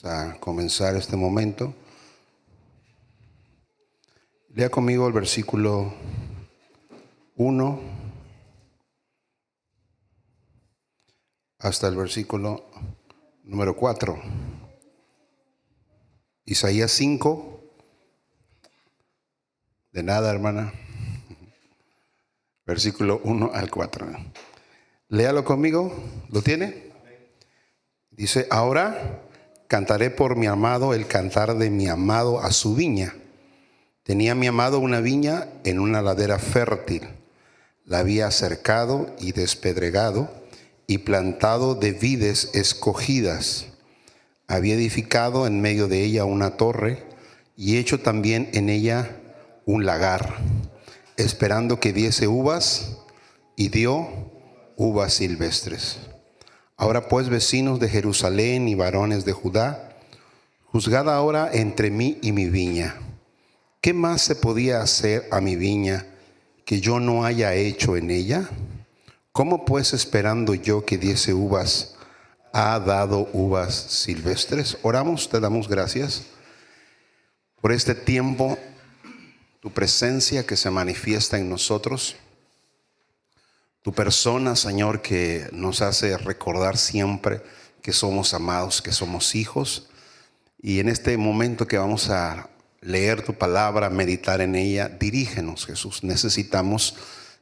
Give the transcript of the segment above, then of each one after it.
A comenzar este momento. Lea conmigo el versículo 1 hasta el versículo número 4. Isaías 5. De nada, hermana. Versículo 1 al 4. Léalo conmigo. ¿Lo tiene? Dice: ahora cantaré por mi amado el cantar de mi amado a su viña. Tenía mi amado una viña en una ladera fértil. La había cercado y despedregado y plantado de vides escogidas. Había edificado en medio de ella una torre y hecho también en ella un lagar, esperando que diese uvas, y dio uvas silvestres. Ahora pues, vecinos de Jerusalén y varones de Judá, juzgad ahora entre mí y mi viña. ¿Qué más se podía hacer a mi viña que yo no haya hecho en ella? ¿Cómo pues, esperando yo que diese uvas, ha dado uvas silvestres? Oramos, te damos gracias por este tiempo, tu presencia que se manifiesta en nosotros. Tu persona, Señor, que nos hace recordar siempre que somos amados, que somos hijos. Y en este momento que vamos a leer tu palabra, meditar en ella, dirígenos, Jesús. Necesitamos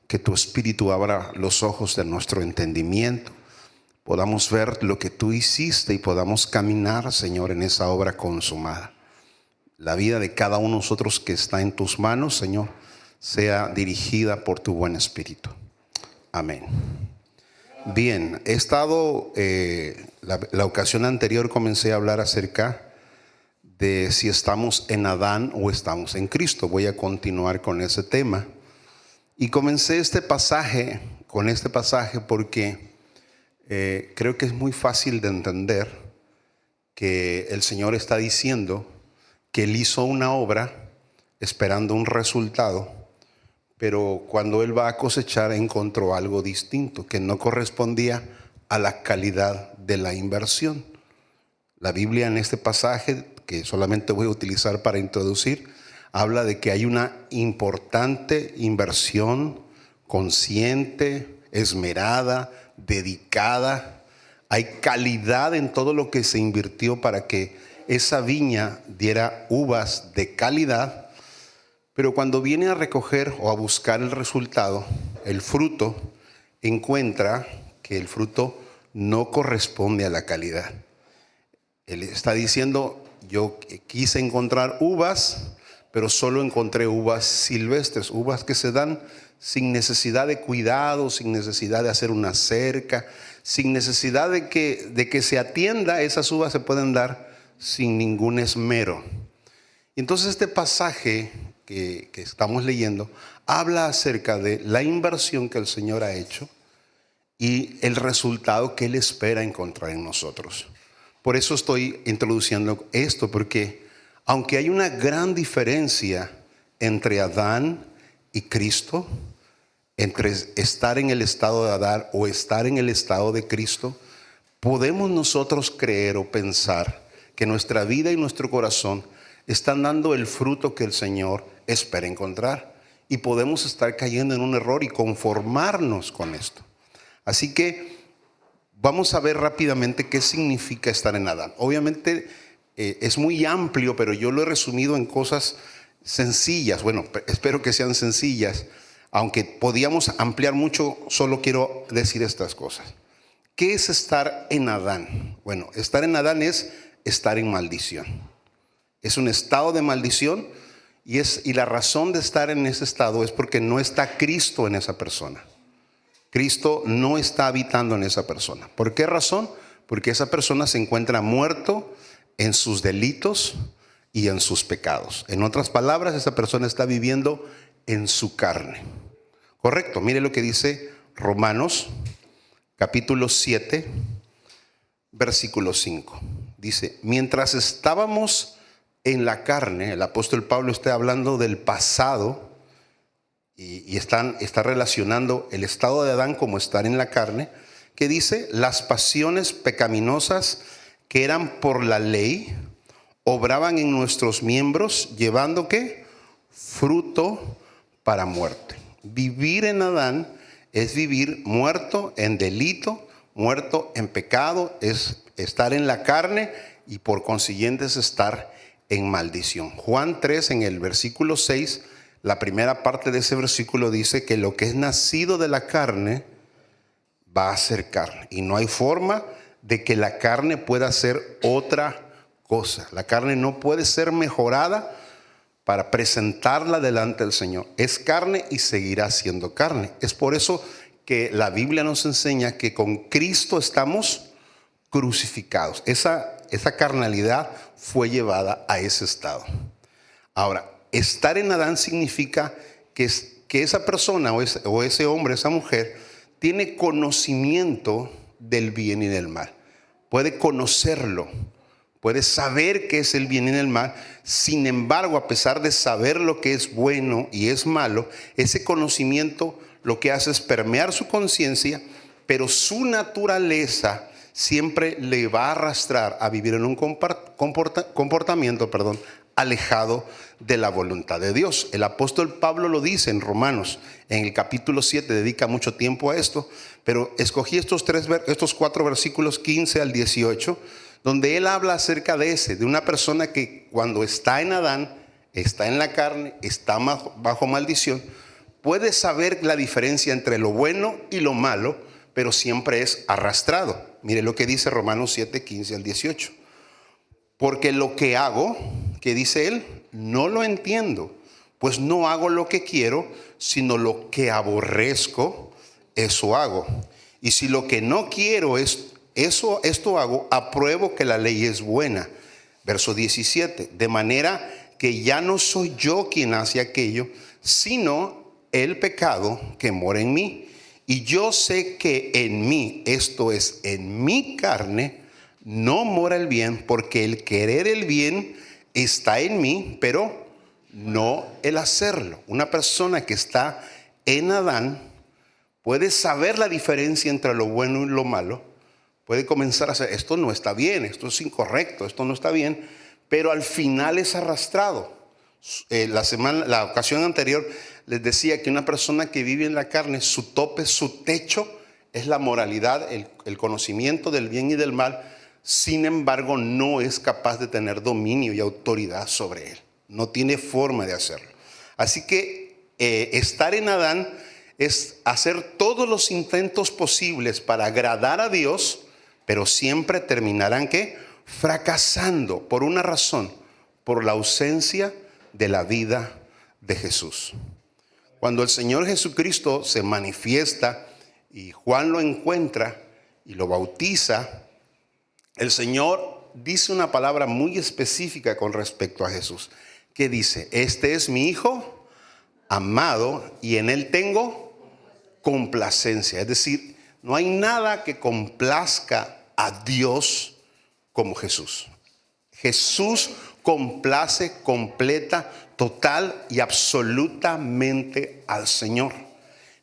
que tu Espíritu abra los ojos de nuestro entendimiento, podamos ver lo que tú hiciste y podamos caminar, Señor, en esa obra consumada. La vida de cada uno de nosotros que está en tus manos, Señor, sea dirigida por tu buen Espíritu. Amén. Bien, he estado, la ocasión anterior comencé a hablar acerca de si estamos en Adán o estamos en Cristo. Voy a continuar con ese tema. Y comencé con este pasaje porque creo que es muy fácil de entender que el Señor está diciendo que Él hizo una obra esperando un resultado, pero cuando Él va a cosechar encontró algo distinto que no correspondía a la calidad de la inversión. La Biblia en este pasaje, que solamente voy a utilizar para introducir, habla de que hay una importante inversión consciente, esmerada, dedicada. Hay calidad en todo lo que se invirtió para que esa viña diera uvas de calidad. Pero cuando viene a recoger o a buscar el resultado, el fruto, encuentra que el fruto no corresponde a la calidad. Él está diciendo: yo quise encontrar uvas, pero solo encontré uvas silvestres, uvas que se dan sin necesidad de cuidado, sin necesidad de hacer una cerca, sin necesidad de que se atienda. Esas uvas se pueden dar sin ningún esmero. Entonces este pasaje que estamos leyendo habla acerca de la inversión que el Señor ha hecho y el resultado que Él espera encontrar en nosotros. Por eso estoy introduciendo esto, porque aunque hay una gran diferencia entre Adán y Cristo, entre estar en el estado de Adán o estar en el estado de Cristo, podemos nosotros creer o pensar que nuestra vida y nuestro corazón están dando el fruto que el Señor espera encontrar, y podemos estar cayendo en un error y conformarnos con esto. Así que vamos a ver rápidamente qué significa estar en Adán. Obviamente es muy amplio, pero yo lo he resumido en cosas sencillas. Bueno, espero que sean sencillas, aunque podíamos ampliar mucho. Solo quiero decir estas cosas. ¿Qué es estar en Adán? Bueno, estar en Adán es estar en maldición. Es un estado de maldición, y la razón de estar en ese estado es porque no está Cristo en esa persona. Cristo no está habitando en esa persona. ¿Por qué razón? Porque esa persona se encuentra muerto en sus delitos y en sus pecados. En otras palabras, esa persona está viviendo en su carne. Correcto. Mire lo que dice Romanos capítulo 7, versículo 5. Dice: mientras estábamos en la carne, el apóstol Pablo está hablando del pasado y está relacionando el estado de Adán como estar en la carne, que dice: las pasiones pecaminosas que eran por la ley, obraban en nuestros miembros, llevando ¿qué? Fruto para muerte. Vivir en Adán es vivir muerto en delito, muerto en pecado, es estar en la carne y por consiguiente es estar en maldición. Juan 3 en el versículo 6, la primera parte de ese versículo dice que lo que es nacido de la carne va a ser carne. Y no hay forma de que la carne pueda ser otra cosa. La carne no puede ser mejorada para presentarla delante del Señor. Es carne y seguirá siendo carne. Es por eso que la Biblia nos enseña que con Cristo estamos crucificados. Esa carnalidad fue llevada a ese estado. Ahora, estar en Adán significa que esa persona o ese hombre, esa mujer, tiene conocimiento del bien y del mal. Puede conocerlo, puede saber qué es el bien y el mal. Sin embargo, a pesar de saber lo que es bueno y es malo, ese conocimiento lo que hace es permear su conciencia, pero su naturaleza siempre le va a arrastrar a vivir en un comportamiento, alejado de la voluntad de Dios. El apóstol Pablo lo dice en Romanos, en el capítulo 7, dedica mucho tiempo a esto, pero escogí estos 4 versículos 15 al 18, donde él habla acerca de una persona que cuando está en Adán, está en la carne, está bajo maldición, puede saber la diferencia entre lo bueno y lo malo, pero siempre es arrastrado. Mire lo que dice Romanos 7, 15 al 18. Porque lo que hago, que dice él, no lo entiendo, pues no hago lo que quiero, sino lo que aborrezco, eso hago. Y si lo que no quiero esto hago, apruebo que la ley es buena. Verso 17, de manera que ya no soy yo quien hace aquello, sino el pecado que mora en mí. Y yo sé que en mí, esto es, en mi carne, no mora el bien, porque el querer el bien está en mí, pero no el hacerlo. Una persona que está en Adán puede saber la diferencia entre lo bueno y lo malo, puede comenzar a hacer, esto no está bien, esto es incorrecto, esto no está bien, pero al final es arrastrado. La ocasión anterior les decía que una persona que vive en la carne, su tope, su techo es la moralidad, el conocimiento del bien y del mal. Sin embargo, no es capaz de tener dominio y autoridad sobre él. No tiene forma de hacerlo. Así que estar en Adán es hacer todos los intentos posibles para agradar a Dios, pero siempre terminarán ¿qué? Fracasando por una razón, por la ausencia de la vida de Jesús. Cuando el Señor Jesucristo se manifiesta y Juan lo encuentra y lo bautiza, el Señor dice una palabra muy específica con respecto a Jesús, que dice, este es mi Hijo amado y en él tengo complacencia. Es decir, no hay nada que complazca a Dios como Jesús. Jesús complace completa, total y absolutamente al Señor.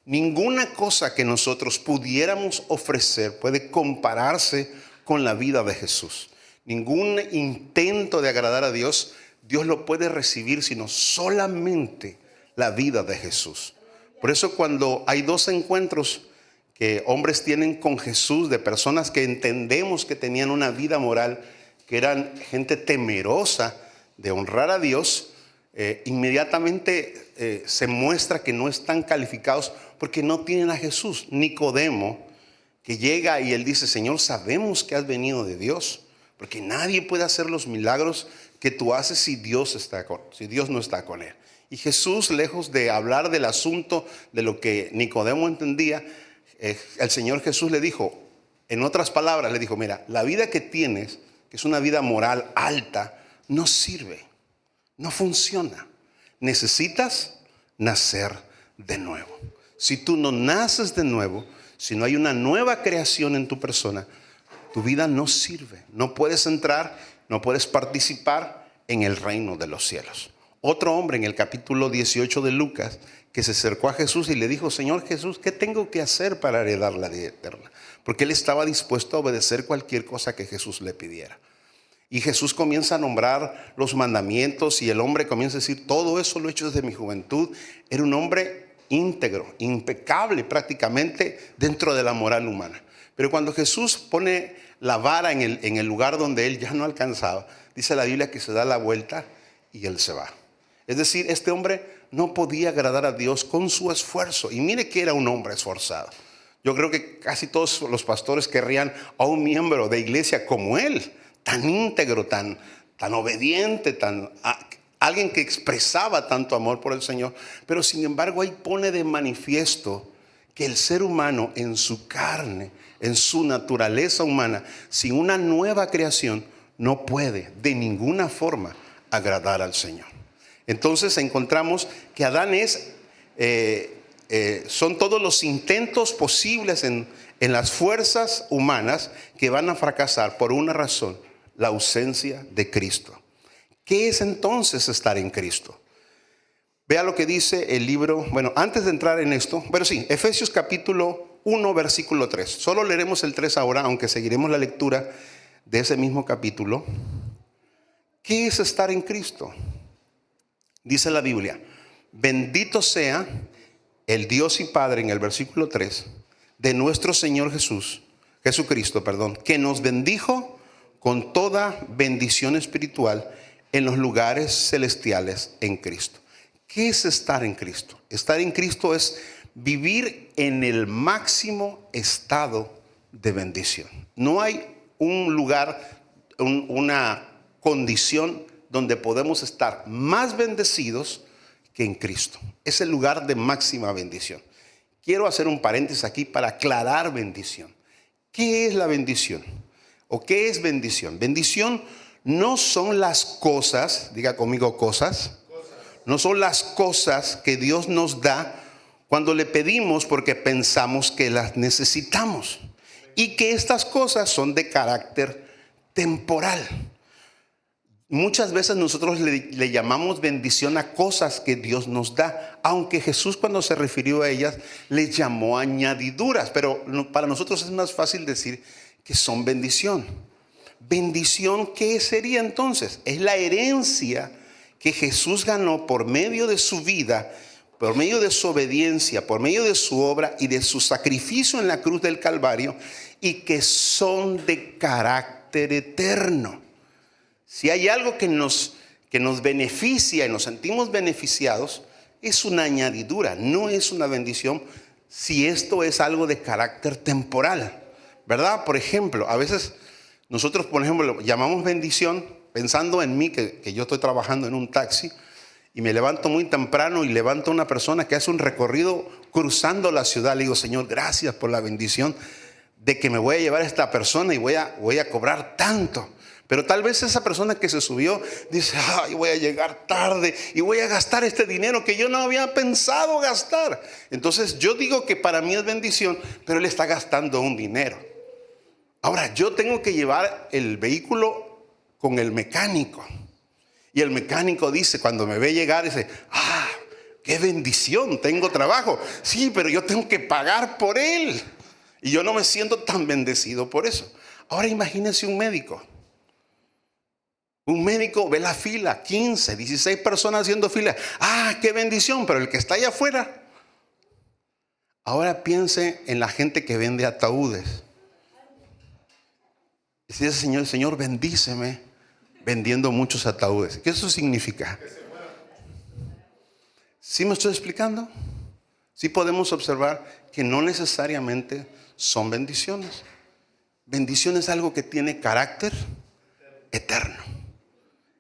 Ninguna cosa que nosotros pudiéramos ofrecer puede compararse con la vida de Jesús. Ningún intento de agradar a Dios, Dios lo puede recibir, sino solamente la vida de Jesús. Por eso cuando hay 2 encuentros que hombres tienen con Jesús, de personas que entendemos que tenían una vida moral, que eran gente temerosa de honrar a Dios, inmediatamente se muestra que no están calificados porque no tienen a Jesús. Nicodemo, que llega y él dice, Señor, sabemos que has venido de Dios, porque nadie puede hacer los milagros que tú haces si Dios no está con él. Y Jesús, lejos de hablar del asunto de lo que Nicodemo entendía, el Señor Jesús le dijo, en otras palabras, le dijo, mira, la vida que tienes, que es una vida moral alta, no sirve, no funciona. Necesitas nacer de nuevo. Si tú no naces de nuevo, si no hay una nueva creación en tu persona, tu vida no sirve. No puedes entrar, no puedes participar en el reino de los cielos. Otro hombre en el capítulo 18 de Lucas que se acercó a Jesús y le dijo: Señor Jesús, ¿qué tengo que hacer para heredar la vida eterna? Porque él estaba dispuesto a obedecer cualquier cosa que Jesús le pidiera. Y Jesús comienza a nombrar los mandamientos y el hombre comienza a decir: todo eso lo he hecho desde mi juventud. Era un hombre íntegro, impecable prácticamente dentro de la moral humana. Pero cuando Jesús pone la vara en el lugar donde él ya no alcanzaba, dice la Biblia que se da la vuelta y él se va. Es decir, este hombre no podía agradar a Dios con su esfuerzo. Y mire que era un hombre esforzado. Yo creo que casi todos los pastores querrían a un miembro de iglesia como él, tan íntegro, tan obediente, alguien que expresaba tanto amor por el Señor. Pero sin embargo ahí pone de manifiesto que el ser humano en su carne, en su naturaleza humana, sin una nueva creación, no puede de ninguna forma agradar al Señor. Entonces encontramos que Adán son todos los intentos posibles en las fuerzas humanas que van a fracasar por una razón: la ausencia de Cristo. ¿Qué es entonces estar en Cristo? Vea lo que dice el libro. Bueno, antes de entrar en esto, pero sí, Efesios capítulo 1, versículo 3. Solo leeremos el 3 ahora, aunque seguiremos la lectura de ese mismo capítulo. ¿Qué es estar en Cristo? Dice la Biblia: bendito sea el Dios y Padre, en el versículo 3, de nuestro Señor Jesucristo, que nos bendijo con toda bendición espiritual en los lugares celestiales en Cristo. ¿Qué es estar en Cristo? Estar en Cristo es vivir en el máximo estado de bendición. No hay un lugar, una condición donde podemos estar más bendecidos que en Cristo. Es el lugar de máxima bendición. Quiero hacer un paréntesis aquí para aclarar bendición. ¿Qué es la bendición? ¿O qué es bendición? Bendición no son las cosas, diga conmigo cosas. No son las cosas que Dios nos da cuando le pedimos porque pensamos que las necesitamos. Y que estas cosas son de carácter temporal. Muchas veces nosotros le llamamos bendición a cosas que Dios nos da, aunque Jesús, cuando se refirió a ellas, les llamó añadiduras. Pero para nosotros es más fácil decir que son bendición. Bendición, ¿qué sería entonces? Es la herencia que Jesús ganó por medio de su vida, por medio de su obediencia, por medio de su obra y de su sacrificio en la cruz del Calvario, y que son de carácter eterno. Si hay algo que nos beneficia y nos sentimos beneficiados, es una añadidura, no es una bendición si esto es algo de carácter temporal, ¿verdad? Por ejemplo, a veces nosotros, por ejemplo, llamamos bendición pensando en mí, que yo estoy trabajando en un taxi y me levanto muy temprano y levanto a una persona que hace un recorrido cruzando la ciudad. Le digo: Señor, gracias por la bendición de que me voy a llevar a esta persona y voy a cobrar tanto. Pero tal vez esa persona que se subió dice: ay, voy a llegar tarde y voy a gastar este dinero que yo no había pensado gastar. Entonces yo digo que para mí es bendición, pero él está gastando un dinero. Ahora yo tengo que llevar el vehículo con el mecánico. Y el mecánico dice, cuando me ve llegar, dice: ah, qué bendición, tengo trabajo. Sí, pero yo tengo que pagar por él. Y yo no me siento tan bendecido por eso. Ahora imagínense un médico. Un médico ve la fila, 15, 16 personas haciendo fila. Ah, qué bendición, pero el que está allá afuera. Ahora piense en la gente que vende ataúdes. Y dice: Señor, bendíceme vendiendo muchos ataúdes. ¿Qué eso significa? ¿Sí me estoy explicando? Sí podemos observar que no necesariamente son bendiciones. Bendición es algo que tiene carácter eterno.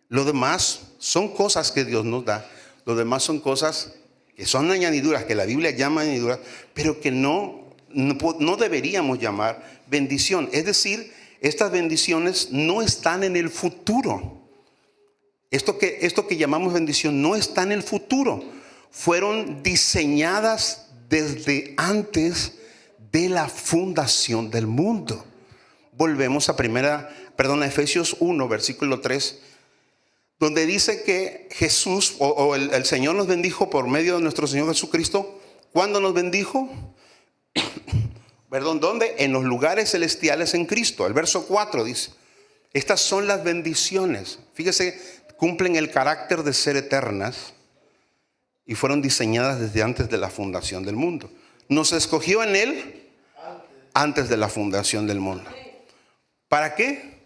Lo demás son cosas que Dios nos da. Lo demás son cosas que son añadiduras, que la Biblia llama añadiduras, pero que no deberíamos llamar bendición. Es decir, estas bendiciones no están en el futuro. Esto que llamamos bendición no está en el futuro. Fueron diseñadas desde antes de la fundación del mundo. Volvemos a Efesios 1, versículo 3. donde dice que Jesús o el Señor nos bendijo por medio de nuestro Señor Jesucristo. ¿Cuándo nos bendijo? Perdón, ¿dónde? En los lugares celestiales en Cristo. El verso 4 dice, estas son las bendiciones. Fíjese, cumplen el carácter de ser eternas y fueron diseñadas desde antes de la fundación del mundo. Nos escogió en Él antes de la fundación del mundo. ¿Para qué?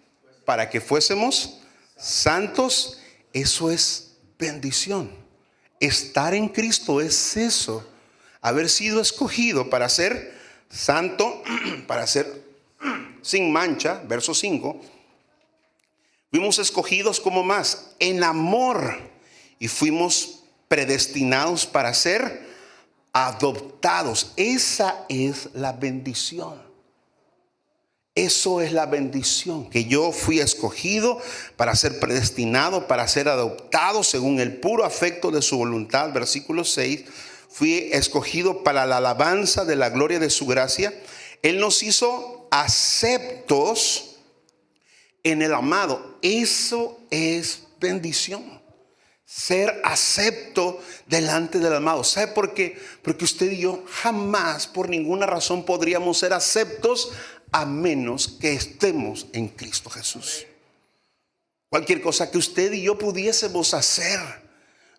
Para que fuésemos santos. Eso es bendición. Estar en Cristo es eso. Haber sido escogido para ser santo, para ser sin mancha. Verso 5. Fuimos escogidos como más en amor y fuimos predestinados para ser adoptados. Esa es la bendición. Eso es la bendición, que yo fui escogido para ser predestinado, para ser adoptado según el puro afecto de su voluntad. Versículo 6, fui escogido para la alabanza de la gloria de su gracia. Él nos hizo aceptos en el amado. Eso es bendición. Ser acepto delante del amado. ¿Sabe por qué? Porque usted y yo jamás, por ninguna razón, podríamos ser aceptos a menos que estemos en Cristo Jesús. Cualquier cosa que usted y yo pudiésemos hacer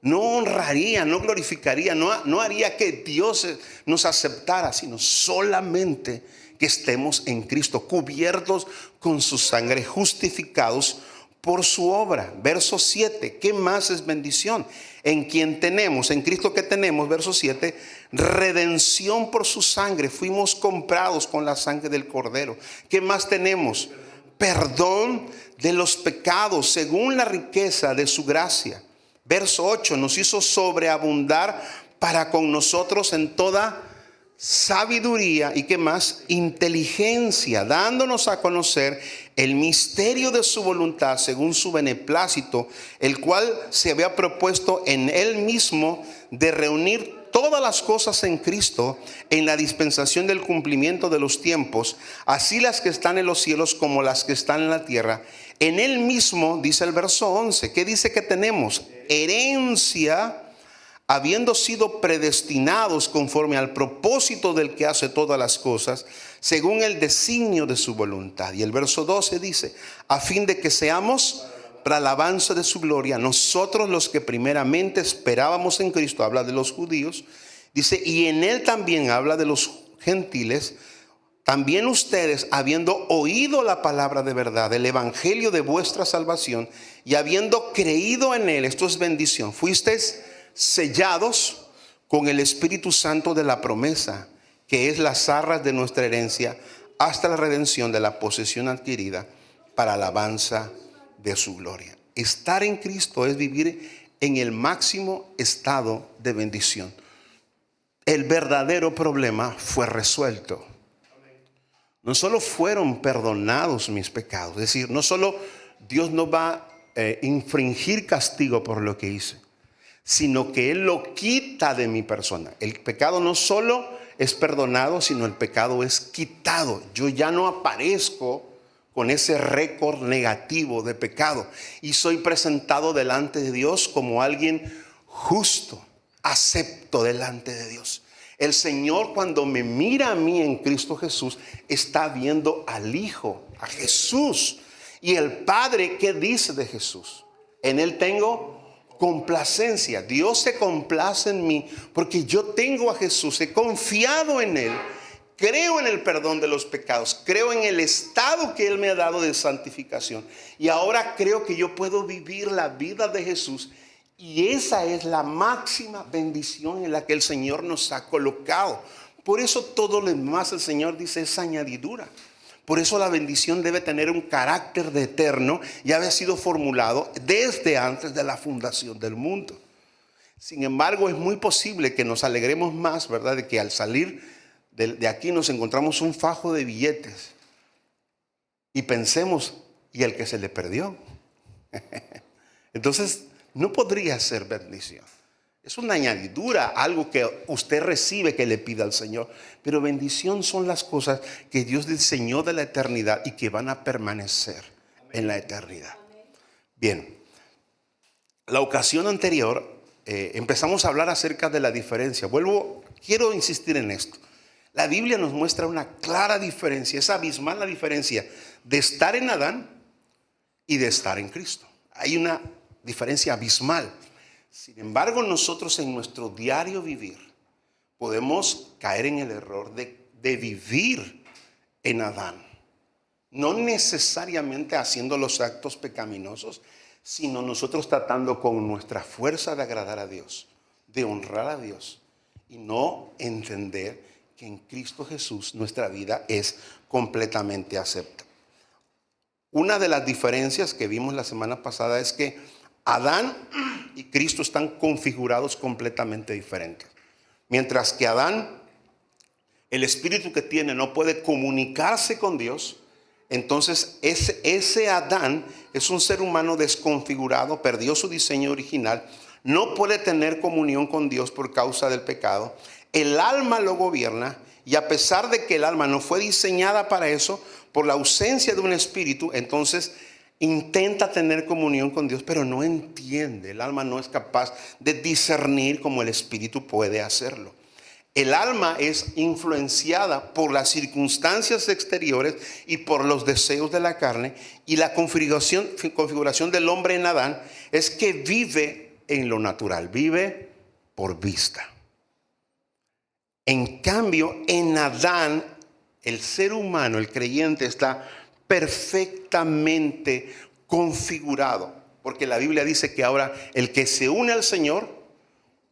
no honraría, no glorificaría, no haría que Dios nos aceptara, sino solamente que estemos en Cristo, cubiertos con su sangre, justificados por su obra. Verso 7, ¿qué más es bendición? En quien tenemos, en Cristo que tenemos, verso 7, redención por su sangre. Fuimos comprados con la sangre del Cordero. ¿Qué más tenemos? Perdón de los pecados según la riqueza de su gracia. Verso 8, nos hizo sobreabundar para con nosotros en toda sabiduría y qué más, inteligencia, dándonos a conocer el misterio de su voluntad según su beneplácito, el cual se había propuesto en él mismo de reunir todas las cosas en Cristo en la dispensación del cumplimiento de los tiempos, así las que están en los cielos como las que están en la tierra. En él mismo, dice el verso 11, ¿qué dice que tenemos? Herencia, habiendo sido predestinados conforme al propósito del que hace todas las cosas, según el designio de su voluntad. Y el verso 12 dice, a fin de que seamos para alabanza de su gloria, nosotros los que primeramente esperábamos en Cristo, habla de los judíos, dice, y en él también habla de los gentiles, también ustedes, habiendo oído la palabra de verdad, el evangelio de vuestra salvación, y habiendo creído en él, esto es bendición, fuisteis sellados con el Espíritu Santo de la promesa, que es las arras de nuestra herencia, hasta la redención de la posesión adquirida para alabanza de su gloria. Estar en Cristo es vivir en el máximo estado de bendición. El verdadero problema fue resuelto. No solo fueron perdonados mis pecados, es decir, no solo Dios no va a infringir castigo por lo que hice, sino que Él lo quita de mi persona. El pecado no solo es perdonado, sino el pecado es quitado. Yo ya no aparezco con ese récord negativo de pecado y soy presentado delante de Dios como alguien justo, acepto delante de Dios. El Señor, cuando me mira a mí en Cristo Jesús, está viendo al Hijo, a Jesús. Y el Padre, ¿qué dice de Jesús? En Él tengo complacencia. Dios se complace en mí porque yo tengo a Jesús, he confiado en Él, creo en el perdón de los pecados, creo en el estado que Él me ha dado de santificación y ahora creo que yo puedo vivir la vida de Jesús, y esa es la máxima bendición en la que el Señor nos ha colocado. Por eso todo lo demás el Señor dice es añadidura. Por eso la bendición debe tener un carácter de eterno y haber sido formulado desde antes de la fundación del mundo. Sin embargo, es muy posible que nos alegremos más, ¿verdad?, de que al salir de aquí nos encontramos un fajo de billetes y pensemos, ¿y el que se le perdió? Entonces, no podría ser bendición. Es una añadidura, algo que usted recibe que le pida al Señor. Pero bendición son las cosas que Dios diseñó de la eternidad y que van a permanecer en la eternidad. Bien, la ocasión anterior empezamos a hablar acerca de la diferencia. Quiero insistir en esto. La Biblia nos muestra una clara diferencia, es abismal la diferencia de estar en Adán y de estar en Cristo. Hay una diferencia abismal. Sin embargo, nosotros en nuestro diario vivir podemos caer en el error de vivir en Adán. No necesariamente haciendo los actos pecaminosos, sino nosotros tratando con nuestra fuerza de agradar a Dios, de honrar a Dios y no entender que en Cristo Jesús nuestra vida es completamente acepta. Una de las diferencias que vimos la semana pasada es que Adán y Cristo están configurados completamente diferentes. Mientras que Adán, el espíritu que tiene no puede comunicarse con Dios, entonces ese Adán es un ser humano desconfigurado, perdió su diseño original, no puede tener comunión con Dios por causa del pecado. El alma lo gobierna y a pesar de que el alma no fue diseñada para eso, por la ausencia de un espíritu, entonces intenta tener comunión con Dios, pero no entiende. El alma no es capaz de discernir como el espíritu puede hacerlo. El alma es influenciada por las circunstancias exteriores y por los deseos de la carne, y la configuración del hombre en Adán es que vive en lo natural, vive por vista. En cambio, en Adán, el ser humano, el creyente, está perfectamente configurado, porque la Biblia dice que ahora el que se une al Señor,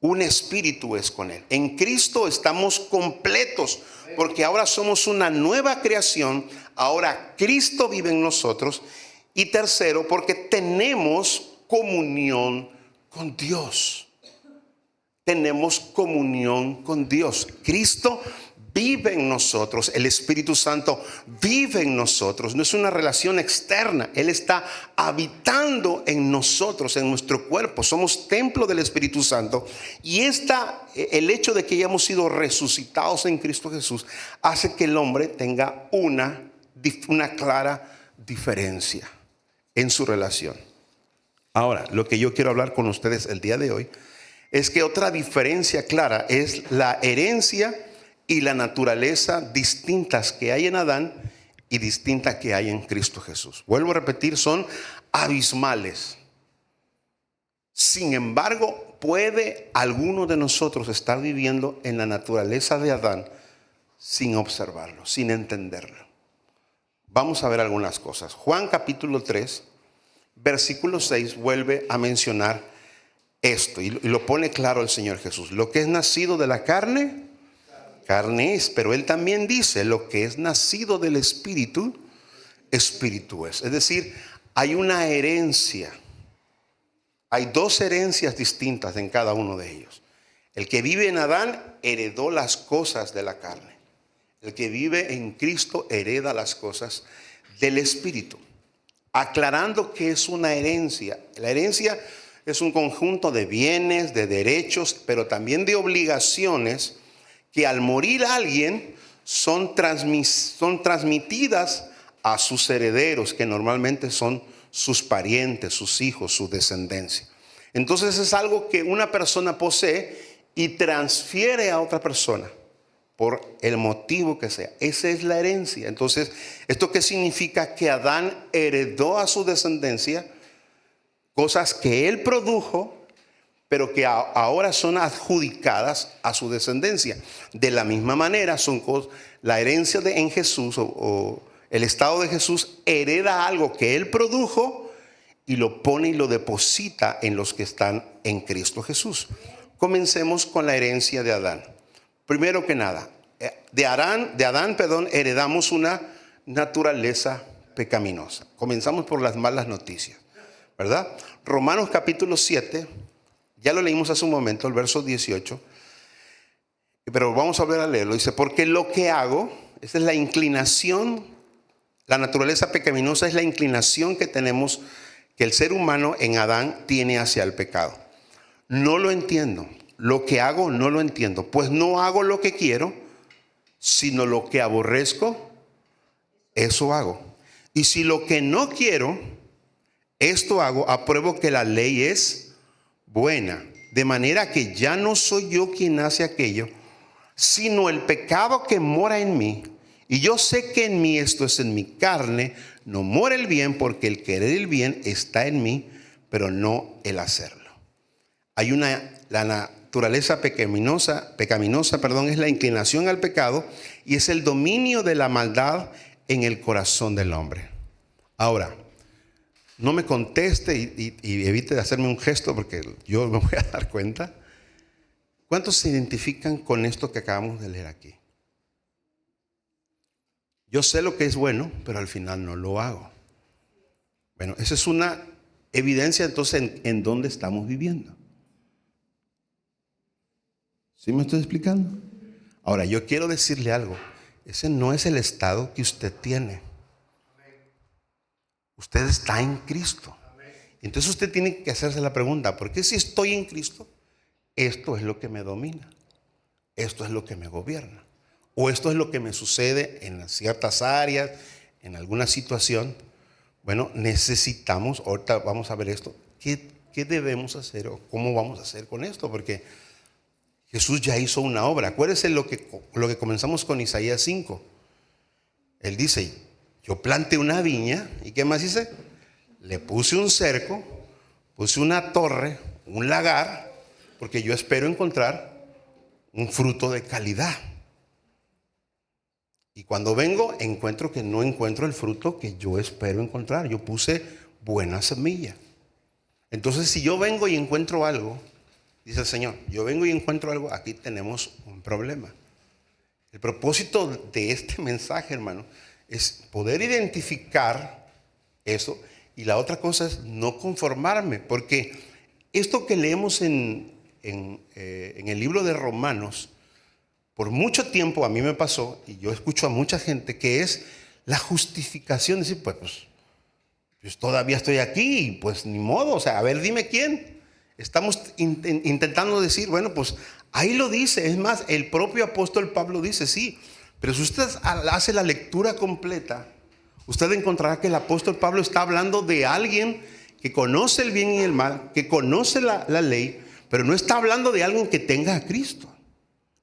un espíritu es con él. En Cristo estamos completos, porque ahora somos una nueva creación. Ahora Cristo vive en nosotros. Y tercero, porque tenemos comunión con Dios. Tenemos comunión con Dios. Cristo vive en nosotros, el Espíritu Santo vive en nosotros. No es una relación externa, Él está habitando en nosotros, en nuestro cuerpo. Somos templo del Espíritu Santo. Y el hecho de que hayamos sido resucitados en Cristo Jesús hace que el hombre tenga una clara diferencia en su relación. Ahora, lo que yo quiero hablar con ustedes el día de hoy es que otra diferencia clara es la herencia y la naturaleza distintas que hay en Adán y distintas que hay en Cristo Jesús. Vuelvo a repetir, son abismales. Sin embargo, puede alguno de nosotros estar viviendo en la naturaleza de Adán sin observarlo, sin entenderlo. Vamos a ver algunas cosas. Juan capítulo 3, versículo 6 vuelve a mencionar esto y lo pone claro el Señor Jesús. Lo que es nacido de la carne, carne es, pero Él también dice, lo que es nacido del Espíritu, Espíritu es. Es decir, hay una herencia. Hay dos herencias distintas en cada uno de ellos. El que vive en Adán heredó las cosas de la carne. El que vive en Cristo hereda las cosas del Espíritu. Aclarando que es una herencia. La herencia es un conjunto de bienes, de derechos, pero también de obligaciones que al morir alguien son transmitidas a sus herederos, que normalmente son sus parientes, sus hijos, su descendencia. Entonces es algo que una persona posee y transfiere a otra persona por el motivo que sea. Esa es la herencia. Entonces, ¿esto qué significa? Que Adán heredó a su descendencia cosas que él produjo, pero que ahora son adjudicadas a su descendencia. De la misma manera, la herencia en Jesús o el estado de Jesús hereda algo que Él produjo y lo pone y lo deposita en los que están en Cristo Jesús. Comencemos con la herencia de Adán. Primero que nada, de Adán, heredamos una naturaleza pecaminosa. Comenzamos por las malas noticias, ¿verdad? Romanos capítulo 7. Ya lo leímos hace un momento, el verso 18, pero vamos a volver a leerlo. Dice, porque lo que hago, esa es la inclinación, la naturaleza pecaminosa es la inclinación que tenemos, que el ser humano en Adán tiene hacia el pecado. No lo entiendo, lo que hago no lo entiendo, pues no hago lo que quiero, sino lo que aborrezco, eso hago. Y si lo que no quiero, esto hago, apruebo que la ley es buena, de manera que ya no soy yo quien hace aquello, sino el pecado que mora en mí. Y yo sé que en mí, esto es en mi carne, no mora el bien, porque el querer el bien está en mí, pero no el hacerlo. La naturaleza pecaminosa, es la inclinación al pecado y es el dominio de la maldad en el corazón del hombre. Ahora, no me conteste y evite de hacerme un gesto porque yo me voy a dar cuenta. ¿Cuántos se identifican con esto que acabamos de leer aquí? Yo sé lo que es bueno, pero al final no lo hago. Bueno, esa es una evidencia entonces en dónde estamos viviendo. ¿Sí me estoy explicando? Ahora, yo quiero decirle algo. Ese no es el estado que usted tiene. Usted está en Cristo. Entonces usted tiene que hacerse la pregunta, ¿por qué si estoy en Cristo, esto es lo que me domina? Esto es lo que me gobierna. O esto es lo que me sucede en ciertas áreas, en alguna situación. Bueno, necesitamos, ahorita vamos a ver esto, ¿qué debemos hacer o cómo vamos a hacer con esto? Porque Jesús ya hizo una obra. Acuérdense lo que comenzamos con Isaías 5. Él dice, yo planté una viña, ¿y qué más hice? Le puse un cerco, puse una torre, un lagar, porque yo espero encontrar un fruto de calidad. Y cuando vengo, encuentro que no encuentro el fruto que yo espero encontrar. Yo puse buena semilla. Entonces, si yo vengo y encuentro algo, dice el Señor, yo vengo y encuentro algo, aquí tenemos un problema. El propósito de este mensaje, hermano, es poder identificar eso. Y la otra cosa es no conformarme, porque esto que leemos en el libro de Romanos, por mucho tiempo a mí me pasó, y yo escucho a mucha gente, que es la justificación, decir, pues todavía estoy aquí, y pues ni modo, o sea, a ver, dime quién. Estamos intentando decir, bueno, pues ahí lo dice. Es más, el propio apóstol Pablo dice, sí, pero si usted hace la lectura completa, usted encontrará que el apóstol Pablo está hablando de alguien que conoce el bien y el mal, que conoce la ley, pero no está hablando de alguien que tenga a Cristo.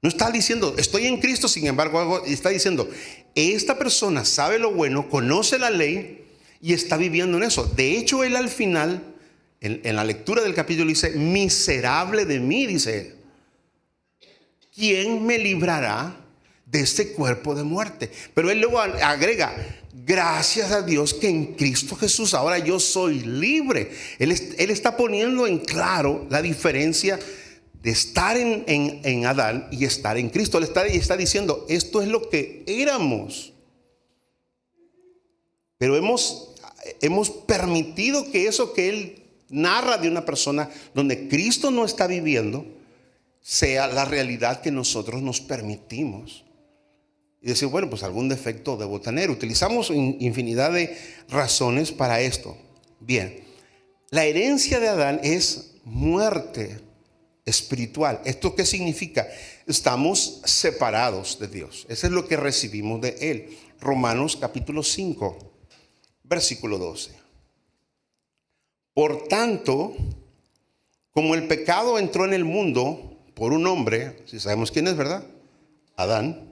No está diciendo, estoy en Cristo, sin embargo, está diciendo, esta persona sabe lo bueno, conoce la ley y está viviendo en eso. De hecho, él al final, en la lectura del capítulo dice, miserable de mí, dice él. ¿Quién me librará de este cuerpo de muerte? Pero él luego agrega, gracias a Dios que en Cristo Jesús ahora yo soy libre. Él está poniendo en claro la diferencia de estar en Adán y estar en Cristo. Él está diciendo, esto es lo que éramos. Pero hemos permitido que eso que él narra de una persona donde Cristo no está viviendo sea la realidad que nosotros nos permitimos. Y decir, bueno, pues algún defecto debo tener. Utilizamos infinidad de razones para esto. Bien, la herencia de Adán es muerte espiritual. ¿Esto qué significa? Estamos separados de Dios. Eso es lo que recibimos de él. Romanos capítulo 5, versículo 12. Por tanto, como el pecado entró en el mundo por un hombre, si sabemos quién es, ¿verdad? Adán.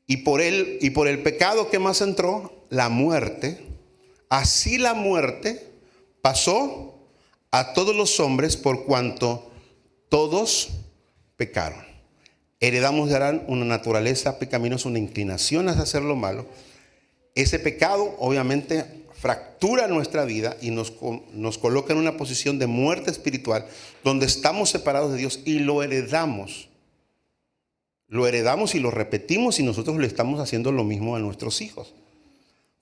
Y por el pecado, ¿qué más entró? La muerte. Así la muerte pasó a todos los hombres por cuanto todos pecaron. Heredamos de Adán una naturaleza pecaminosa, una inclinación a hacer lo malo. Ese pecado obviamente fractura nuestra vida y nos coloca en una posición de muerte espiritual donde estamos separados de Dios y lo heredamos. Lo heredamos y lo repetimos y nosotros le estamos haciendo lo mismo a nuestros hijos.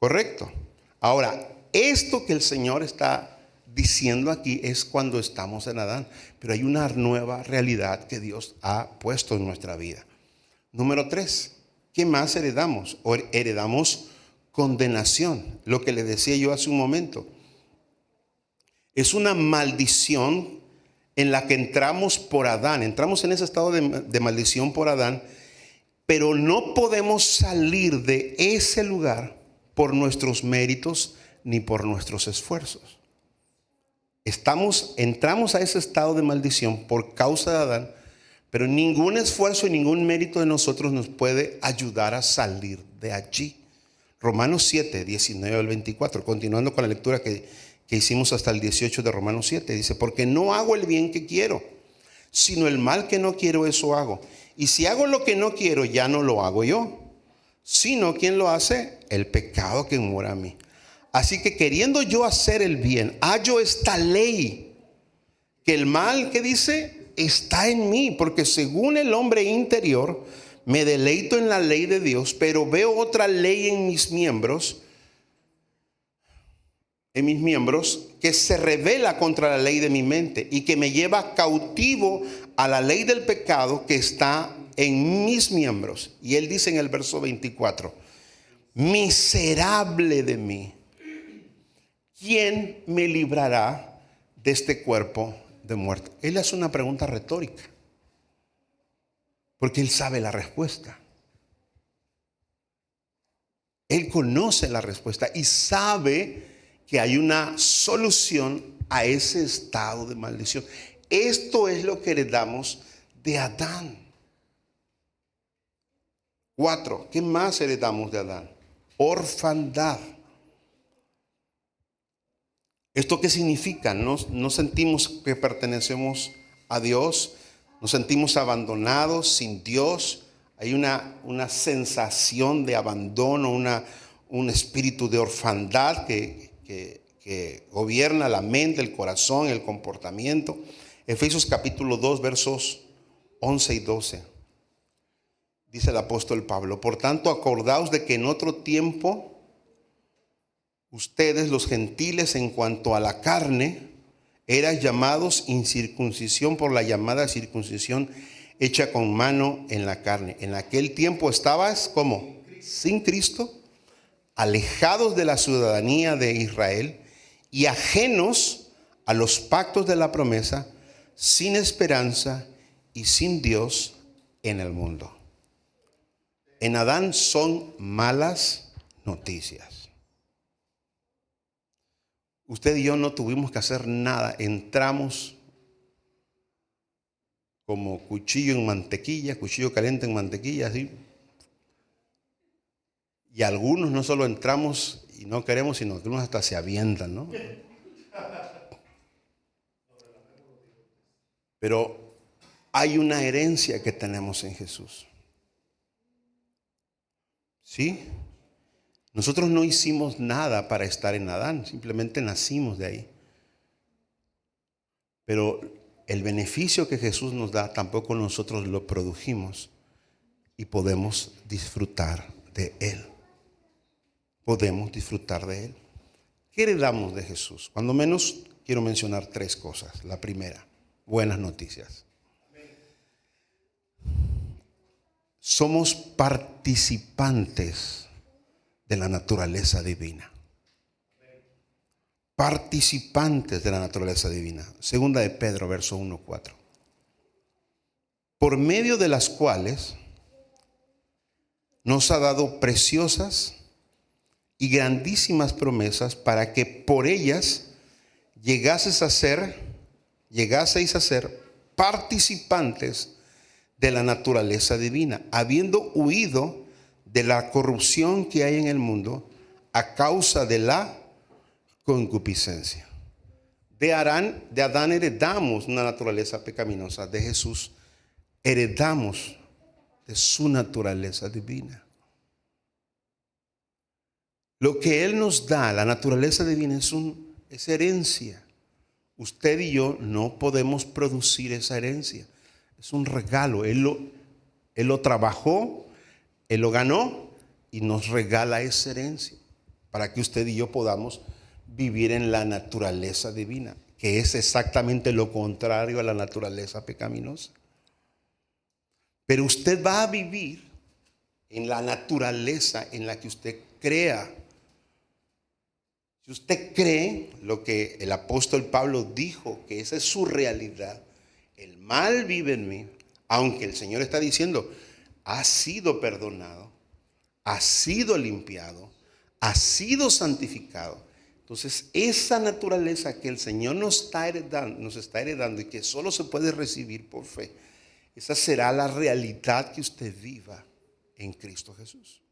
¿Correcto? Ahora, esto que el Señor está diciendo aquí es cuando estamos en Adán, pero hay una nueva realidad que Dios ha puesto en nuestra vida. Número 3, ¿qué más heredamos? Heredamos condenación, lo que le decía yo hace un momento. Es una maldición en la que entramos por Adán, entramos en ese estado de maldición por Adán, pero no podemos salir de ese lugar por nuestros méritos ni por nuestros esfuerzos. Entramos a ese estado de maldición por causa de Adán, pero ningún esfuerzo y ningún mérito de nosotros nos puede ayudar a salir de allí. Romanos 7, 19 al 24, continuando con la lectura que hicimos hasta el 18 de Romanos 7, dice: porque no hago el bien que quiero, sino el mal que no quiero, eso hago. Y si hago lo que no quiero, ya no lo hago yo, sino ¿quién lo hace? El pecado que mora a mí. Así que queriendo yo hacer el bien, hallo esta ley, que el mal, que dice, está en mí, porque según el hombre interior me deleito en la ley de Dios, pero veo otra ley en mis miembros, que se rebela contra la ley de mi mente y que me lleva cautivo a la ley del pecado que está en mis miembros. Y él dice en el verso 24: miserable de mí, ¿quién me librará de este cuerpo de muerte? Él hace una pregunta retórica, porque él sabe la respuesta. Él conoce la respuesta y sabe que hay una solución a ese estado de maldición. Esto es lo que heredamos de Adán. 4. ¿Qué más heredamos de Adán? Orfandad. ¿Esto qué significa? No sentimos que pertenecemos a Dios, nos sentimos abandonados, sin Dios. Hay una sensación de abandono, un espíritu de orfandad que gobierna la mente, el corazón, el comportamiento. Efesios capítulo 2, versos 11 y 12. Dice el apóstol Pablo: por tanto, acordaos de que en otro tiempo ustedes, los gentiles, en cuanto a la carne, eran llamados incircuncisión por la llamada circuncisión hecha con mano en la carne. En aquel tiempo estabas como sin Cristo, alejados de la ciudadanía de Israel y ajenos a los pactos de la promesa, sin esperanza y sin Dios en el mundo. En Adán son malas noticias. Usted y yo no tuvimos que hacer nada. Entramos como cuchillo en mantequilla, cuchillo caliente en mantequilla, así. Y algunos no solo entramos y no queremos, sino que algunos hasta se avientan, ¿no? Pero hay una herencia que tenemos en Jesús. ¿Sí? Nosotros no hicimos nada para estar en Adán, simplemente nacimos de ahí. Pero el beneficio que Jesús nos da, tampoco nosotros lo produjimos y podemos disfrutar de él. Podemos disfrutar de él. ¿Qué heredamos de Jesús? Cuando menos quiero mencionar 3 cosas. La primera, buenas noticias. Somos participantes de la naturaleza divina. Participantes de la naturaleza divina. Segunda de Pedro, verso 1-4. Por medio de las cuales nos ha dado preciosas y grandísimas promesas, para que por ellas llegaseis a ser participantes de la naturaleza divina, habiendo huido de la corrupción que hay en el mundo a causa de la concupiscencia. De Adán heredamos una naturaleza pecaminosa. De Jesús heredamos de su naturaleza divina. Lo que Él nos da, la naturaleza divina, es herencia. Usted y yo no podemos producir esa herencia. Es un regalo. Él lo trabajó, Él lo ganó y nos regala esa herencia para que usted y yo podamos vivir en la naturaleza divina, que es exactamente lo contrario a la naturaleza pecaminosa. Pero usted va a vivir en la naturaleza en la que usted crea. Si usted cree lo que el apóstol Pablo dijo, que esa es su realidad, el mal vive en mí, aunque el Señor está diciendo, ha sido perdonado, ha sido limpiado, ha sido santificado. Entonces, esa naturaleza que el Señor nos está heredando y que solo se puede recibir por fe, esa será la realidad que usted viva en Cristo Jesús.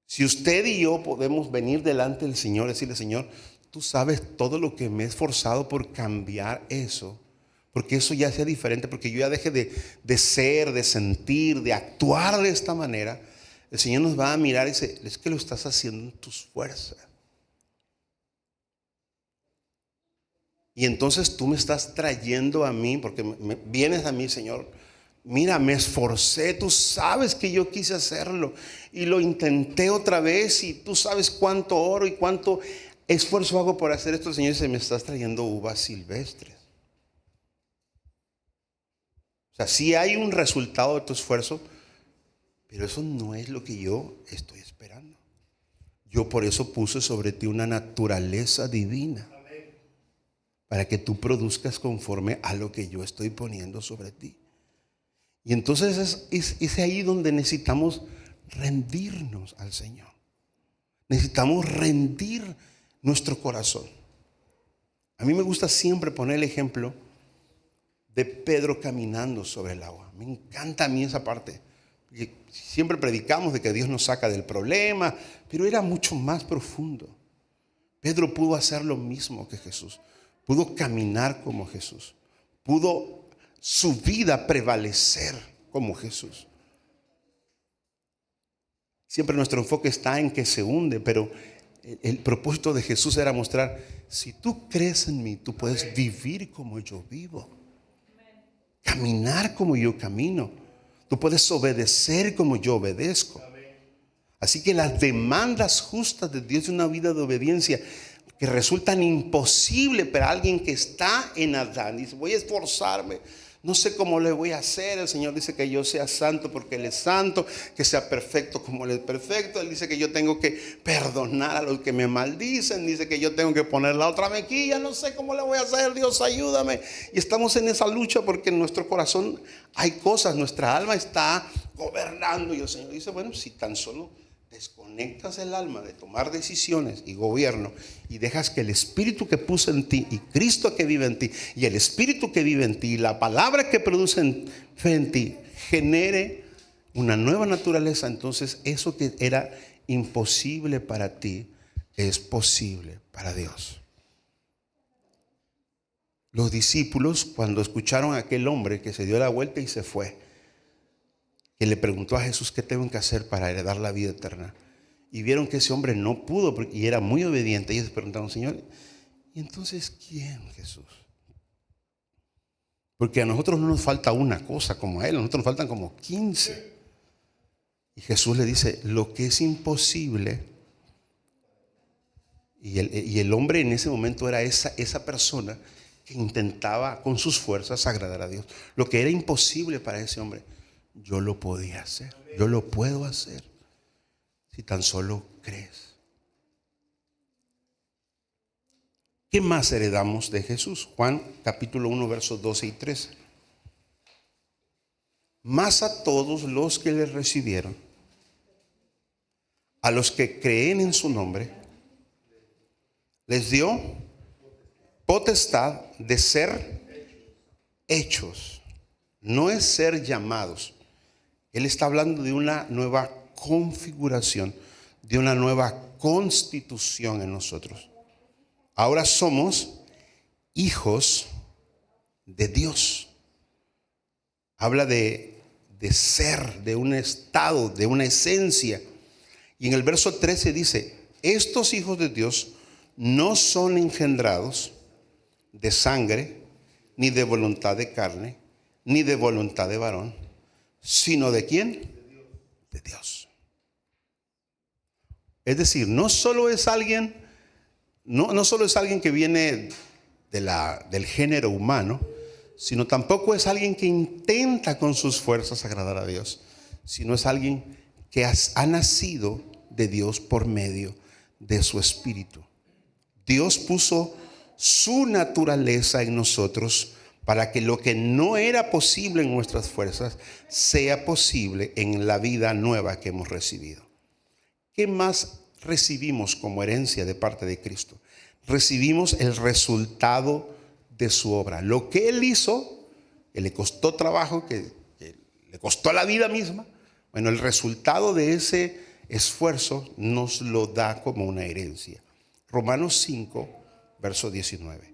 Si usted y yo podemos venir delante del Señor y decirle: Señor, tú sabes todo lo que me he esforzado por cambiar eso, porque eso ya sea diferente, porque yo ya deje de ser, de sentir, de actuar de esta manera. El Señor nos va a mirar y dice: es que lo estás haciendo en tus fuerzas. Y entonces tú me estás trayendo a mí, porque vienes a mí, Señor. Mira, me esforcé, tú sabes que yo quise hacerlo y lo intenté otra vez, y tú sabes cuánto oro y cuánto esfuerzo hago por hacer esto. El Señor dice: me estás trayendo uvas silvestres. O sea, sí hay un resultado de tu esfuerzo, pero eso no es lo que yo estoy esperando. Yo por eso puse sobre ti una naturaleza divina, para que tú produzcas conforme a lo que yo estoy poniendo sobre ti. Y entonces es ahí donde necesitamos rendirnos al Señor. Necesitamos rendir nuestro corazón. A mí me gusta siempre poner el ejemplo de Pedro caminando sobre el agua. Me encanta a mí esa parte. Siempre predicamos de que Dios nos saca del problema, pero era mucho más profundo. Pedro pudo hacer lo mismo que Jesús. Pudo caminar como Jesús. Pudo su vida prevalecer como Jesús. Siempre nuestro enfoque está en que se hunde, pero el propósito de Jesús era mostrar: si tú crees en mí, tú puedes vivir como yo vivo, caminar como yo camino, tú puedes obedecer como yo obedezco. Así que las demandas justas de Dios de una vida de obediencia, que resultan imposibles para alguien que está en Adán, dice: voy a esforzarme, no sé cómo le voy a hacer. El Señor dice que yo sea santo porque Él es santo, que sea perfecto como Él es perfecto. Él dice que yo tengo que perdonar a los que me maldicen, dice que yo tengo que poner la otra mejilla. No sé cómo le voy a hacer, Dios ayúdame. Y estamos en esa lucha porque en nuestro corazón hay cosas, nuestra alma está gobernando, y el Señor dice: bueno, si tan solo desconectas el alma de tomar decisiones y gobierno, y dejas que el Espíritu que puso en ti, y Cristo que vive en ti, y el Espíritu que vive en ti, y la palabra que produce fe en ti, genere una nueva naturaleza, entonces eso que era imposible para ti es posible para Dios. Los discípulos, cuando escucharon a aquel hombre que se dio la vuelta y se fue, que le preguntó a Jesús: ¿qué tengo que hacer para heredar la vida eterna? Y vieron que ese hombre no pudo y era muy obediente. Ellos se preguntaron: Señor, ¿y entonces quién, Jesús? Porque a nosotros no nos falta una cosa como a él, a nosotros nos faltan como 15. Y Jesús le dice: lo que es imposible. Y el hombre en ese momento era esa persona que intentaba con sus fuerzas agradar a Dios. Lo que era imposible para ese hombre, yo lo podía hacer, yo lo puedo hacer, si tan solo crees. ¿Qué más heredamos de Jesús? Juan capítulo 1 versos 12 y 13. Mas a todos los que le recibieron, a los que creen en su nombre, les dio potestad de ser hechos. No es ser llamados. Él está hablando de una nueva configuración, de una nueva constitución en nosotros. Ahora somos hijos de Dios. Habla de ser, de un estado, de una esencia. Y en el verso 13 dice: estos hijos de Dios no son engendrados de sangre, ni de voluntad de carne, ni de voluntad de varón, sino ¿de quién? De Dios. Es decir, no solo es alguien que viene del género humano, sino tampoco es alguien que intenta con sus fuerzas agradar a Dios, sino es alguien que ha nacido de Dios por medio de su Espíritu. Dios puso su naturaleza en nosotros para que lo que no era posible en nuestras fuerzas sea posible en la vida nueva que hemos recibido. ¿Qué más recibimos como herencia de parte de Cristo? Recibimos el resultado de su obra. Lo que Él hizo, que le costó trabajo, que le costó la vida misma, bueno, el resultado de ese esfuerzo nos lo da como una herencia. Romanos 5, verso 19.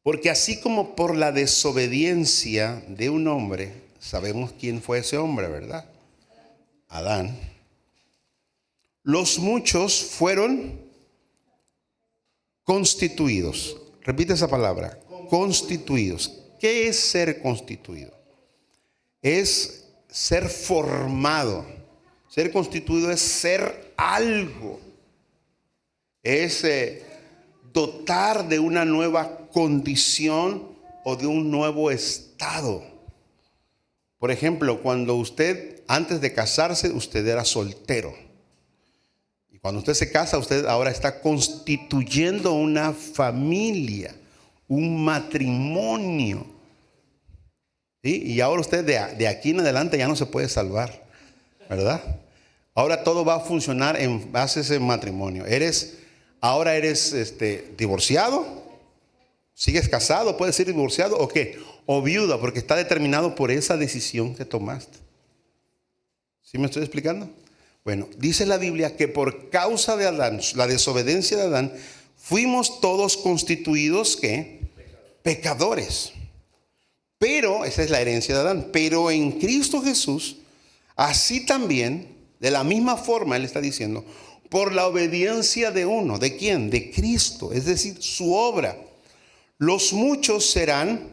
Porque así como por la desobediencia de un hombre, sabemos quién fue ese hombre, ¿verdad? Adán. Los muchos fueron constituidos. Repite esa palabra, constituidos. ¿Qué es ser constituido? Es ser formado. Ser constituido es ser algo. Es dotar de una nueva condición o de un nuevo estado. Por ejemplo, cuando usted, antes de casarse, usted era soltero. Y cuando usted se casa, usted ahora está constituyendo una familia, un matrimonio. ¿Sí? Y ahora usted de aquí en adelante ya no se puede salvar, ¿verdad? Ahora todo va a funcionar en base a ese matrimonio. Ahora eres divorciado, sigues casado, puedes ser divorciado o qué, o viuda, porque está determinado por esa decisión que tomaste. ¿Sí me estoy explicando? Bueno, dice la Biblia que por causa de Adán, la desobediencia de Adán, fuimos todos constituidos ¿qué? Pecadores. Pero, esa es la herencia de Adán, pero en Cristo Jesús, así también, de la misma forma, Él está diciendo, por la obediencia de uno, ¿de quién? De Cristo, es decir, su obra. Los muchos serán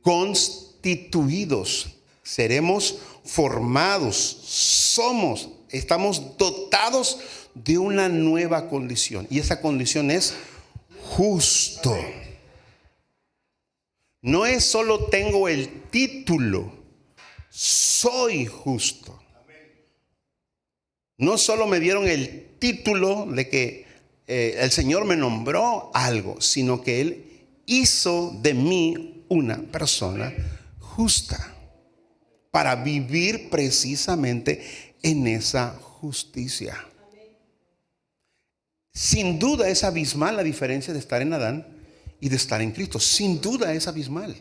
constituidos, seremos formados, estamos dotados de una nueva condición. Y esa condición es justo. No es solo tengo el título, soy justo. No solo me dieron el título de que el Señor me nombró algo, sino que Él hizo de mí una persona justa para vivir precisamente en esa justicia. Sin duda es abismal la diferencia de estar en Adán y de estar en Cristo. Sin duda es abismal.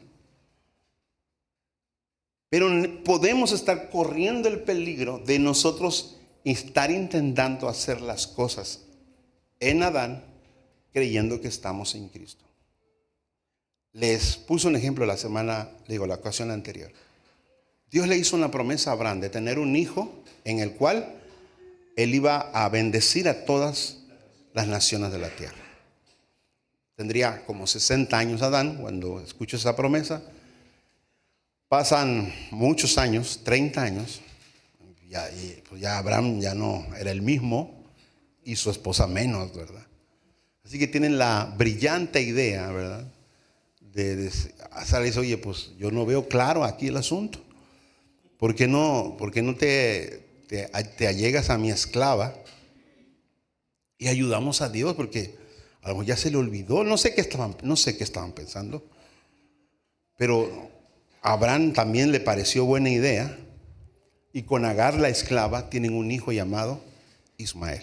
Pero podemos estar corriendo el peligro de nosotros estar intentando hacer las cosas en Adán creyendo que estamos en Cristo. Les puse un ejemplo la ocasión anterior. Dios le hizo una promesa a Abraham de tener un hijo en el cual él iba a bendecir a todas las naciones de la tierra. Tendría como 60 años Adán cuando escucha esa promesa. Pasan muchos años, 30 años. Ya Abraham ya no era el mismo y su esposa menos, ¿verdad? Así que tienen la brillante idea, ¿verdad? De Sara dice, oye, pues yo no veo claro aquí el asunto. ¿Por qué no te allegas a mi esclava y ayudamos a Dios? Porque a lo mejor ya se le olvidó, no sé qué estaban pensando. Pero a Abraham también le pareció buena idea. Y con Agar la esclava tienen un hijo llamado Ismael.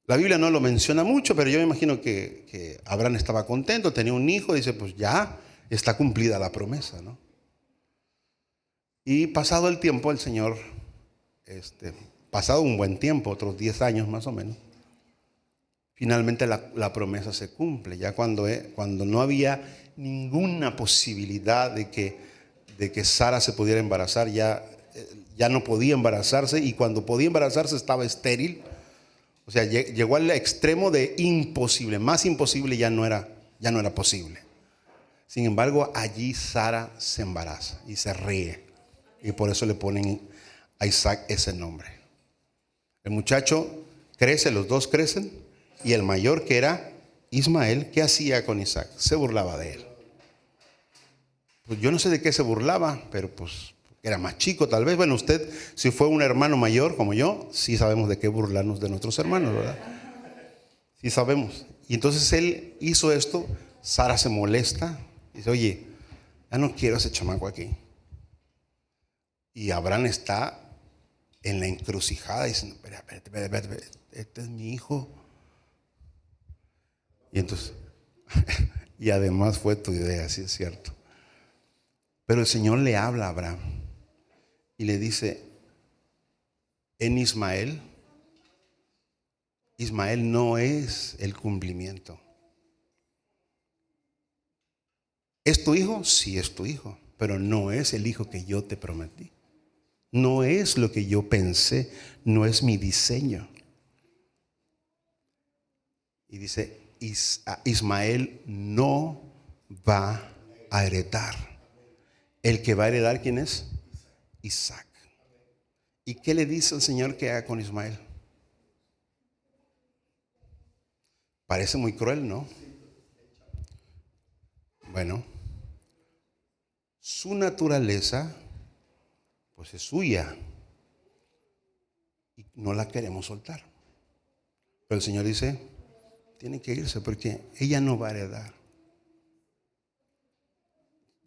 La Biblia no lo menciona mucho, pero yo me imagino que Abraham estaba contento, tenía un hijo, dice, pues ya está cumplida la promesa, ¿no? Y pasado el tiempo, el Señor, pasado un buen tiempo, otros 10 años más o menos, finalmente la promesa se cumple. Ya cuando no había ninguna posibilidad de que Sara se pudiera embarazar, ya no podía embarazarse, y cuando podía embarazarse estaba estéril. O sea, llegó al extremo de imposible, más imposible ya no era posible. Sin embargo, allí Sara se embaraza y se ríe, y por eso le ponen a Isaac ese nombre. El muchacho crece, los dos crecen, y el mayor, que era Ismael, ¿qué hacía con Isaac? Se burlaba de él. Pues yo no sé de qué se burlaba, pero pues era más chico tal vez. Bueno, usted, si fue un hermano mayor como yo, sí sabemos de qué burlarnos de nuestros hermanos, ¿verdad? Sí sabemos. Y entonces él hizo esto. Sara se molesta. Dice, oye, ya no quiero ese chamaco aquí. Y Abraham está en la encrucijada diciendo, espera, este es mi hijo. Y entonces, y además fue tu idea, sí es cierto. Pero el Señor le habla a Abraham y le dice, en Ismael no es el cumplimiento. ¿Es tu hijo? Sí, es tu hijo, pero no es el hijo que yo te prometí. No es lo que yo pensé, no es mi diseño. Y dice, Ismael no va a heredar. El que va a heredar, ¿quién es? Isaac. ¿Y qué le dice el Señor que haga con Ismael? Parece muy cruel, ¿no? Bueno, su naturaleza pues es suya y no la queremos soltar. Pero el Señor dice, tiene que irse porque ella no va a heredar.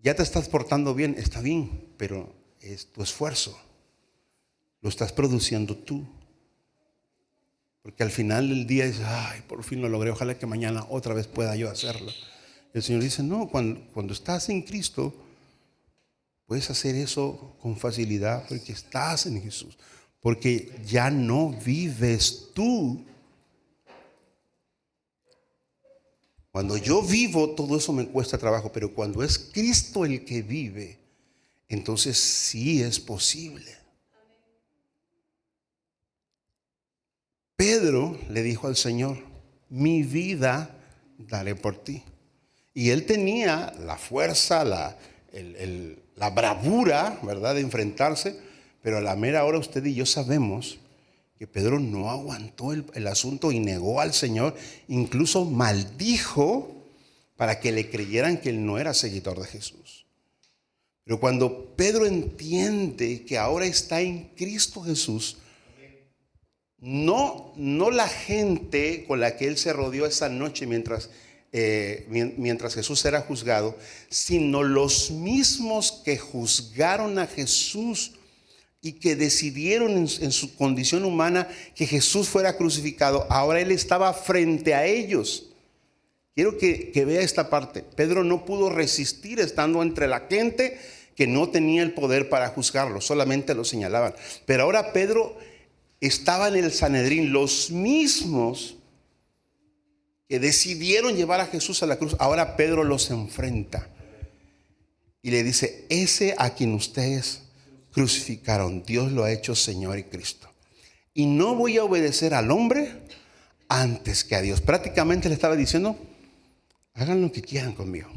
Ya te estás portando bien, está bien, pero es tu esfuerzo. Lo estás produciendo tú. Porque al final del día dices, ay, por fin lo logré, ojalá que mañana otra vez pueda yo hacerlo. El Señor dice, no, cuando estás en Cristo, puedes hacer eso con facilidad porque estás en Jesús. Porque ya no vives tú. Cuando yo vivo, todo eso me cuesta trabajo, pero cuando es Cristo el que vive, entonces sí es posible. Pedro le dijo al Señor, mi vida daré por ti. Y él tenía la fuerza, la bravura, ¿verdad?, de enfrentarse, pero a la mera hora usted y yo sabemos que Pedro no aguantó el asunto y negó al Señor, incluso maldijo para que le creyeran que él no era seguidor de Jesús. Pero cuando Pedro entiende que ahora está en Cristo Jesús, no la gente con la que él se rodeó esa noche mientras Jesús era juzgado, sino los mismos que juzgaron a Jesús y que decidieron en su condición humana que Jesús fuera crucificado. Ahora él estaba frente a ellos. Quiero que vea esta parte. Pedro no pudo resistir estando entre la gente que no tenía el poder para juzgarlo, solamente lo señalaban. Pero ahora Pedro estaba en el Sanedrín, los mismos que decidieron llevar a Jesús a la cruz. Ahora Pedro los enfrenta y le dice, ese a quien ustedes crucificaron, Dios lo ha hecho Señor y Cristo. Y no voy a obedecer al hombre antes que a Dios. Prácticamente le estaba diciendo, hagan lo que quieran conmigo.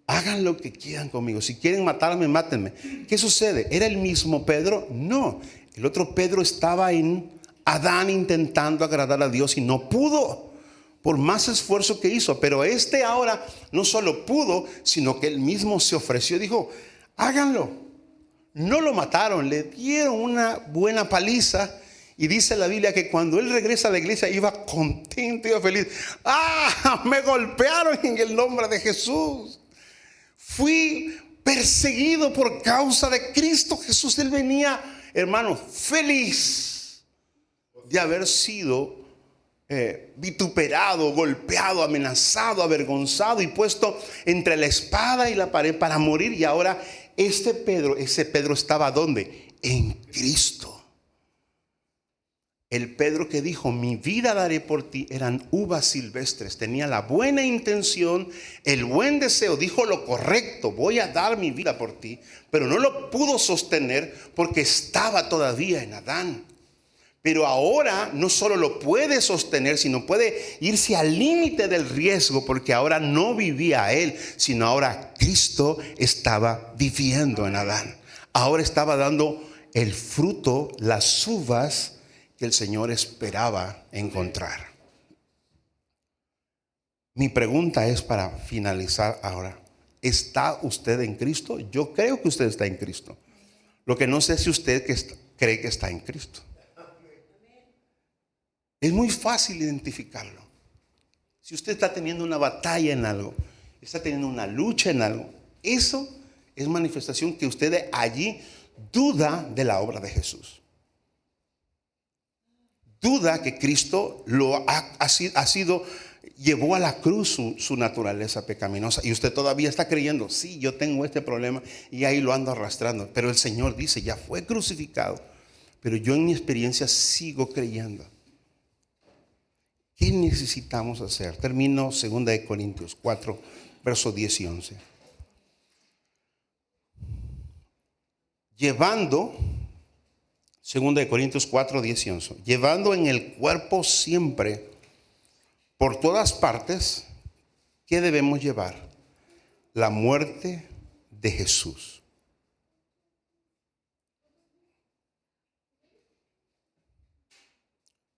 Hagan lo que quieran conmigo. Si quieren matarme, mátenme. ¿Qué sucede? ¿Era el mismo Pedro? No. El otro Pedro estaba en Adán intentando agradar a Dios y no pudo, por más esfuerzo que hizo. Pero este ahora no solo pudo, sino que él mismo se ofreció. Dijo, háganlo. No lo mataron, le dieron una buena paliza. Y dice la Biblia que cuando él regresa a la iglesia iba contento, iba feliz. ¡Ah! Me golpearon en el nombre de Jesús. Fui perseguido por causa de Cristo Jesús. Él venía, hermano, feliz de haber sido vituperado, golpeado, amenazado, avergonzado y puesto entre la espada y la pared para morir. Y ahora ese Pedro estaba ¿dónde? En Cristo. El Pedro que dijo, mi vida daré por ti, eran uvas silvestres. Tenía la buena intención, el buen deseo, dijo lo correcto, voy a dar mi vida por ti. Pero no lo pudo sostener porque estaba todavía en Adán. Pero ahora no solo lo puede sostener, sino puede irse al límite del riesgo, porque ahora no vivía él, sino ahora Cristo estaba viviendo en Adán. Ahora estaba dando el fruto, las uvas que el Señor esperaba encontrar. Mi pregunta es para finalizar ahora. ¿Está usted en Cristo? Yo creo que usted está en Cristo. Lo que no sé si usted cree que está en Cristo. Es muy fácil identificarlo. Si usted está teniendo una batalla en algo, está teniendo una lucha en algo, eso es manifestación que usted allí duda de la obra de Jesús. Duda que Cristo llevó a la cruz su naturaleza pecaminosa. Y usted todavía está creyendo, sí, yo tengo este problema y ahí lo ando arrastrando. Pero el Señor dice, ya fue crucificado. Pero yo en mi experiencia sigo creyendo. ¿Qué necesitamos hacer? Termino 2 Corintios 4, versos 10 y 11. Llevando, 2 Corintios 4, 10 y 11. Llevando en el cuerpo siempre, por todas partes, ¿qué debemos llevar? La muerte de Jesús.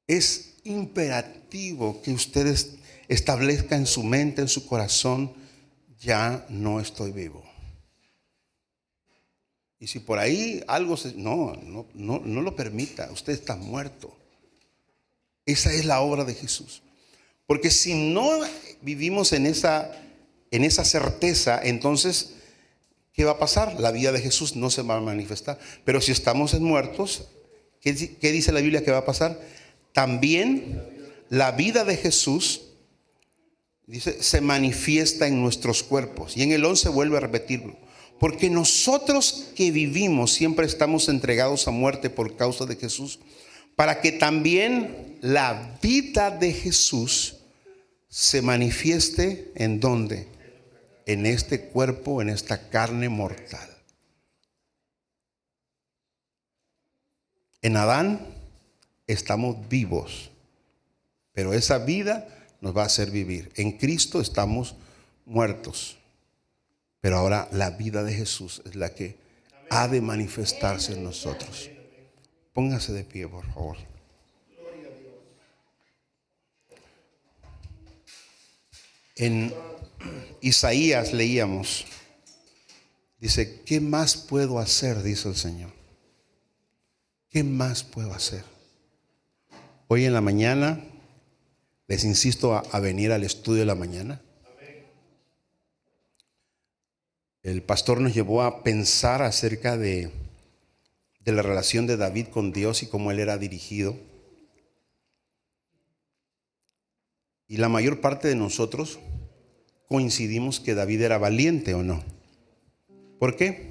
Es imperativo que ustedes establezcan en su mente, en su corazón, ya no estoy vivo. Y si por ahí algo no lo permita, usted está muerto. Esa es la obra de Jesús. Porque si no vivimos en esa certeza, entonces, ¿qué va a pasar? La vida de Jesús no se va a manifestar. Pero si estamos muertos, ¿qué dice la Biblia que va a pasar? También la vida de Jesús, dice, se manifiesta en nuestros cuerpos. Y en el 11 vuelve a repetirlo. Porque nosotros que vivimos siempre estamos entregados a muerte por causa de Jesús, para que también la vida de Jesús se manifieste ¿en dónde? En este cuerpo, en esta carne mortal. En Adán estamos vivos, pero esa vida nos va a hacer vivir. En Cristo estamos muertos, pero ahora la vida de Jesús es la que ha de manifestarse en nosotros. Póngase de pie, por favor. En Isaías leíamos, dice, ¿qué más puedo hacer? Dice el Señor. ¿Qué más puedo hacer? Hoy en la mañana les insisto a venir al estudio de la mañana. El pastor nos llevó a pensar acerca de la relación de David con Dios y cómo él era dirigido. Y la mayor parte de nosotros coincidimos que David era valiente, ¿o no? ¿Por qué?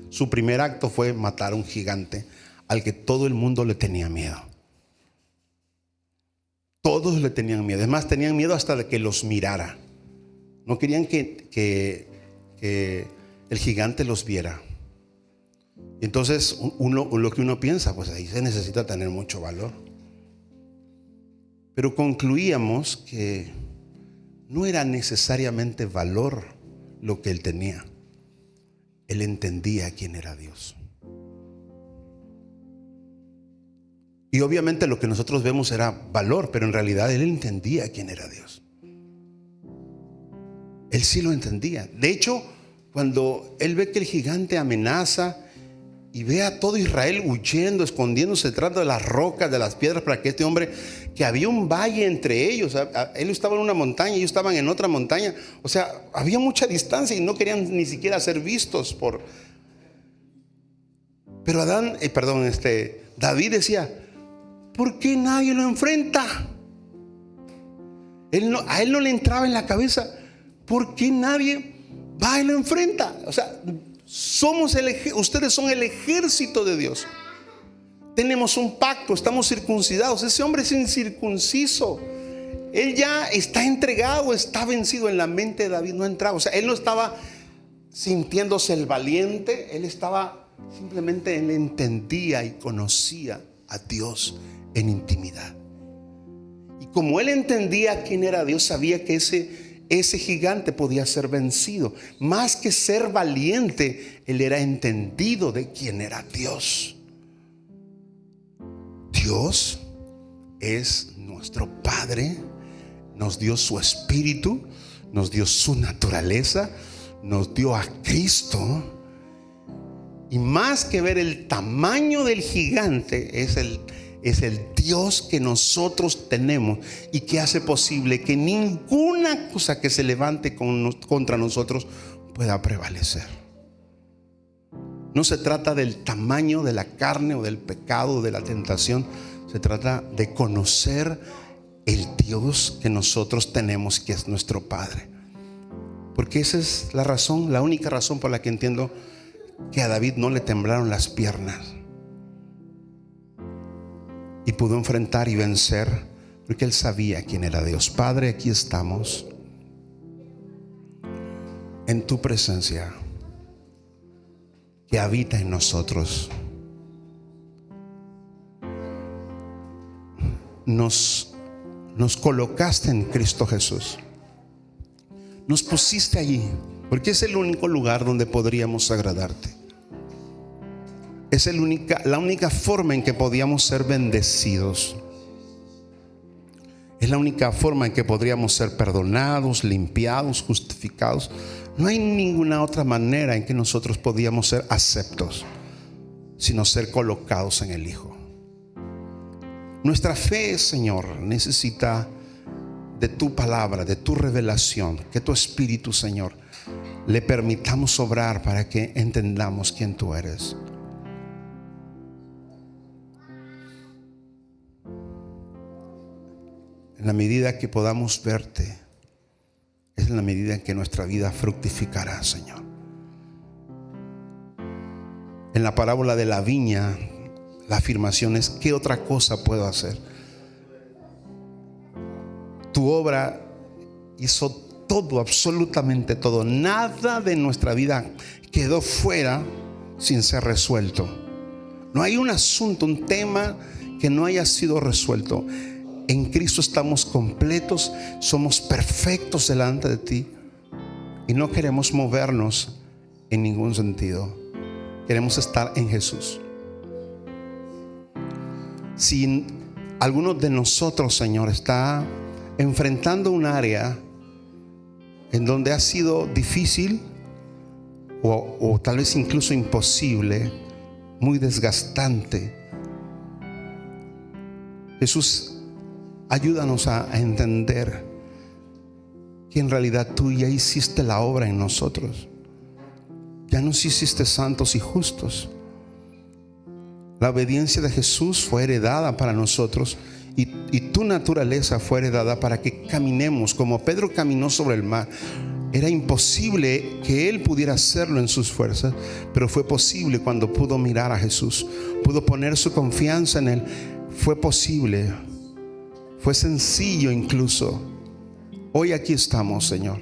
Su primer acto fue matar a un gigante al que todo el mundo le tenía miedo. Todos le tenían miedo. Además, tenían miedo hasta de que los mirara. No querían que el gigante los viera. Entonces, lo que uno piensa, pues ahí se necesita tener mucho valor. Pero concluíamos que no era necesariamente valor lo que él tenía. Él entendía quién era Dios. Y obviamente lo que nosotros vemos era valor, pero en realidad él entendía quién era Dios. Él sí lo entendía. De hecho, cuando él ve que el gigante amenaza y ve a todo Israel huyendo, escondiéndose detrás de las rocas, de las piedras, para que este hombre, que había un valle entre ellos, él estaba en una montaña y ellos estaban en otra montaña, o sea, había mucha distancia y no querían ni siquiera ser vistos pero David decía, ¿por qué nadie lo enfrenta? A él no le entraba en la cabeza, ¿por qué nadie va y lo enfrenta? O sea, ustedes son el ejército de Dios. Tenemos un pacto, estamos circuncidados. Ese hombre es incircunciso. Él ya está entregado, está vencido. En la mente de David no entraba. O sea, él no estaba sintiéndose el valiente. Él entendía y conocía a Dios en intimidad. Y como él entendía quién era Dios, sabía que ese gigante podía ser vencido. Más que ser valiente, él era entendido de quién era Dios. Dios es nuestro Padre, nos dio su espíritu, nos dio su naturaleza, nos dio a Cristo. Y más que ver el tamaño del gigante, es el Dios que nosotros tenemos y que hace posible que ninguna cosa que se levante contra nosotros pueda prevalecer. No se trata del tamaño de la carne o del pecado o de la tentación. Se trata de conocer el Dios que nosotros tenemos, que es nuestro Padre. Porque esa es la razón, la única razón por la que entiendo que a David no le temblaron las piernas y pudo enfrentar y vencer, porque él sabía quién era Dios. Padre, aquí estamos en tu presencia que habita en nosotros. Nos colocaste en Cristo Jesús. Nos pusiste allí porque es el único lugar donde podríamos agradarte. Es la única forma en que podíamos ser bendecidos. Es la única forma en que podríamos ser perdonados, limpiados, justificados. No hay ninguna otra manera en que nosotros podíamos ser aceptos, sino ser colocados en el Hijo. Nuestra fe, Señor, necesita de tu palabra, de tu revelación, que tu Espíritu, Señor, le permitamos obrar para que entendamos quién tú eres. En la medida que podamos verte, es en la medida en que nuestra vida fructificará, Señor. En la parábola de la viña, la afirmación es: ¿qué otra cosa puedo hacer? Tu obra hizo todo, absolutamente todo. Nada de nuestra vida quedó fuera sin ser resuelto. No hay un asunto, un tema que no haya sido resuelto. En Cristo estamos completos, somos perfectos delante de ti y no queremos movernos en ningún sentido. Queremos estar en Jesús. Si alguno de nosotros, Señor, está enfrentando un área en donde ha sido difícil o tal vez incluso imposible, muy desgastante, Jesús, ayúdanos a entender que en realidad tú ya hiciste la obra en nosotros. Ya nos hiciste santos y justos. La obediencia de Jesús fue heredada para nosotros y tu naturaleza fue heredada para que caminemos como Pedro caminó sobre el mar. Era imposible que él pudiera hacerlo en sus fuerzas, pero fue posible cuando pudo mirar a Jesús, pudo poner su confianza en él. Fue posible, fue sencillo incluso. Hoy aquí estamos, Señor.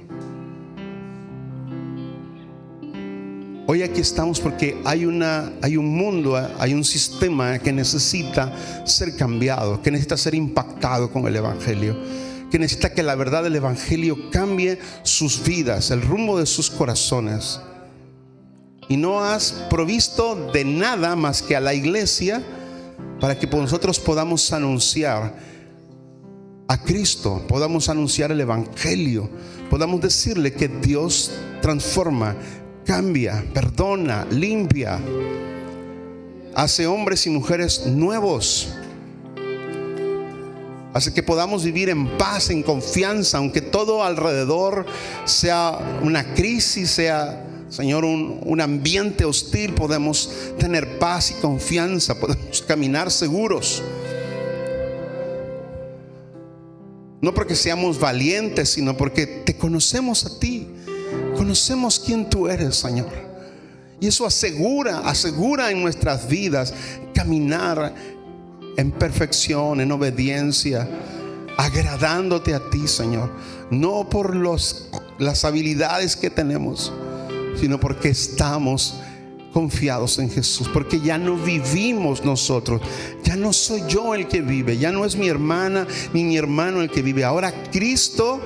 Hoy aquí estamos porque hay un mundo, hay un sistema que necesita ser cambiado, que necesita ser impactado con el Evangelio, que necesita que la verdad del Evangelio cambie sus vidas, el rumbo de sus corazones. Y no has provisto de nada más que a la iglesia para que nosotros podamos anunciar a Cristo, podamos anunciar el Evangelio, podamos decirle que Dios transforma, cambia, perdona, limpia, hace hombres y mujeres nuevos, hace que podamos vivir en paz, en confianza, aunque todo alrededor sea una crisis, sea, Señor, un ambiente hostil. Podemos tener paz y confianza, podemos caminar seguros. No porque seamos valientes, sino porque te conocemos a ti. Conocemos quién tú eres, Señor. Y eso asegura en nuestras vidas caminar en perfección, en obediencia, agradándote a ti, Señor. No por las habilidades que tenemos, sino porque estamos confiados en Jesús, porque ya no vivimos nosotros, ya no soy yo el que vive, ya no es mi hermana ni mi hermano el que vive. Ahora Cristo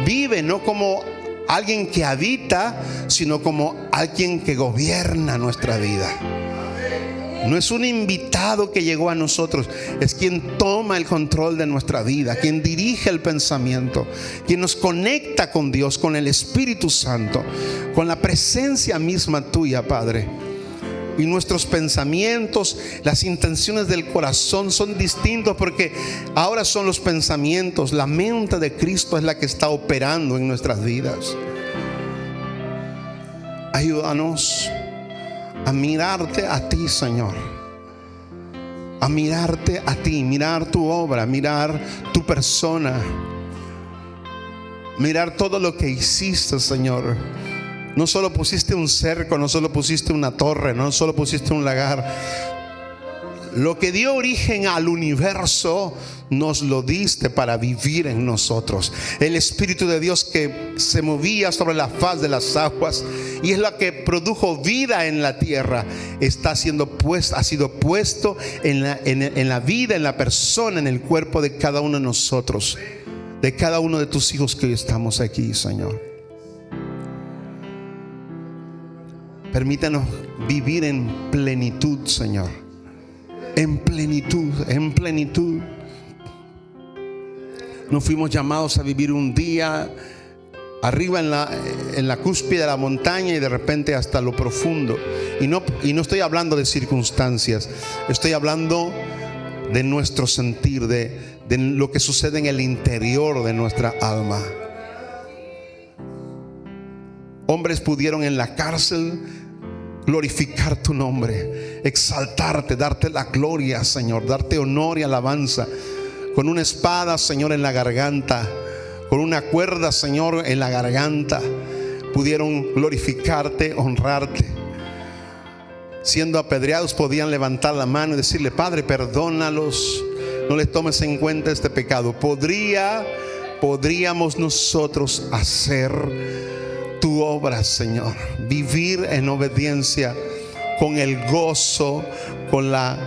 vive, no como alguien que habita, sino como alguien que gobierna nuestra vida. No es un invitado que llegó a nosotros, es quien toma el control de nuestra vida, quien dirige el pensamiento, quien nos conecta con Dios, con el Espíritu Santo, con la presencia misma tuya, Padre. Y nuestros pensamientos, las intenciones del corazón son distintos, porque ahora son los pensamientos, la mente de Cristo es la que está operando en nuestras vidas. Ayúdanos a mirarte a ti, Señor. A mirarte a ti, mirar tu obra, mirar tu persona, mirar todo lo que hiciste, Señor. No solo pusiste un cerco, no solo pusiste una torre, no solo pusiste un lagar. Lo que dio origen al universo nos lo diste para vivir en nosotros. El Espíritu de Dios que se movía sobre la faz de las aguas y es la que produjo vida en la tierra, ha sido puesto en la vida, en la persona, en el cuerpo de cada uno de nosotros, de cada uno de tus hijos que hoy estamos aquí, Señor. Permítanos vivir en plenitud, Señor. En plenitud, en plenitud. No fuimos llamados a vivir un día arriba en la cúspide de la montaña y de repente hasta lo profundo. Y no estoy hablando de circunstancias, estoy hablando de nuestro sentir, de lo que sucede en el interior de nuestra alma. Hombres pudieron en la cárcel glorificar tu nombre, exaltarte, darte la gloria, Señor, darte honor y alabanza. Con una espada, Señor, en la garganta, con una cuerda, Señor, en la garganta, pudieron glorificarte, honrarte. Siendo apedreados podían levantar la mano y decirle: Padre, perdónalos, no les tomes en cuenta este pecado. Podríamos nosotros hacer tu obra, Señor, vivir en obediencia, con el gozo, con la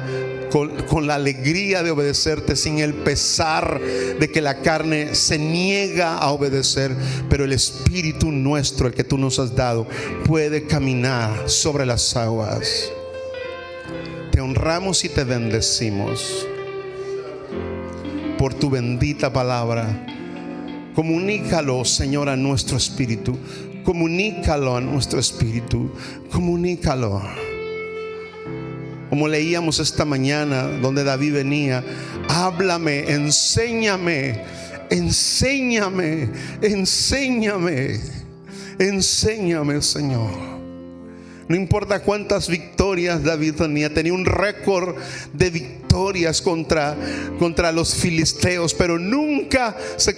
alegría de obedecerte, sin el pesar de que la carne se niega a obedecer, pero el Espíritu nuestro, el que tú nos has dado, puede caminar sobre las aguas. Te honramos y te bendecimos por tu bendita palabra. Comunícalo, Señor, a nuestro espíritu. Comunícalo a nuestro espíritu. Comunícalo. Como leíamos esta mañana, donde David venía: háblame, enséñame, enséñame, enséñame, enséñame, Señor. No importa cuántas victorias David tenía un récord de victorias contra los filisteos, pero nunca se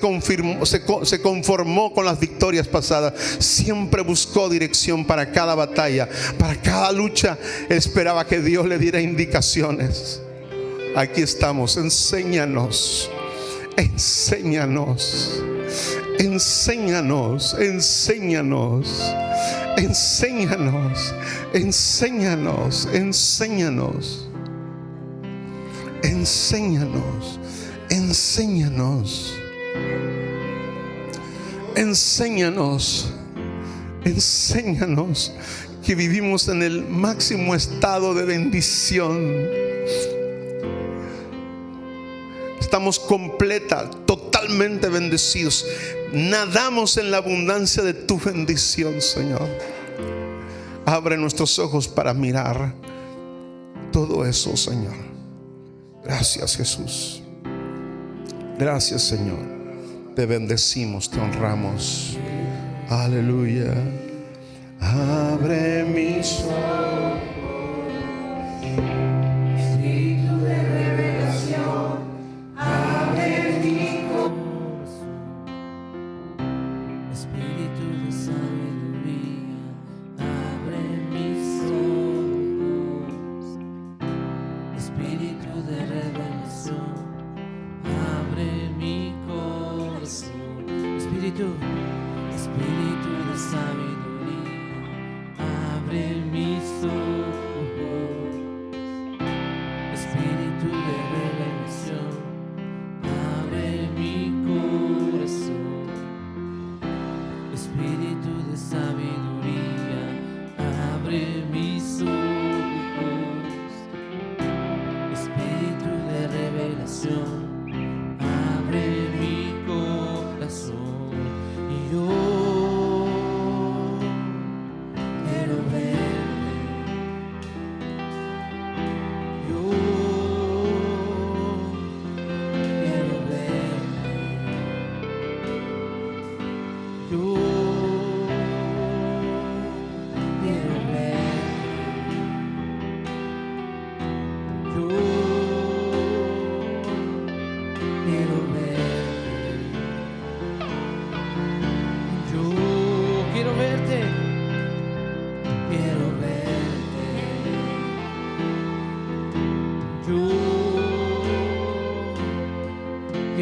conformó con las victorias pasadas. Siempre buscó dirección para cada batalla, para cada lucha. Él esperaba que Dios le diera indicaciones. Aquí estamos, enséñanos, enséñanos, enséñanos, enséñanos. Enséñanos, enséñanos, enséñanos, enséñanos, enséñanos, enséñanos, enséñanos que vivimos en el máximo estado de bendición. Estamos totalmente bendecidos. Nadamos en la abundancia de tu bendición, Señor. Abre nuestros ojos para mirar todo eso, Señor. Gracias, Jesús. Gracias, Señor. Te bendecimos, te honramos. Aleluya. Abre mis ojos.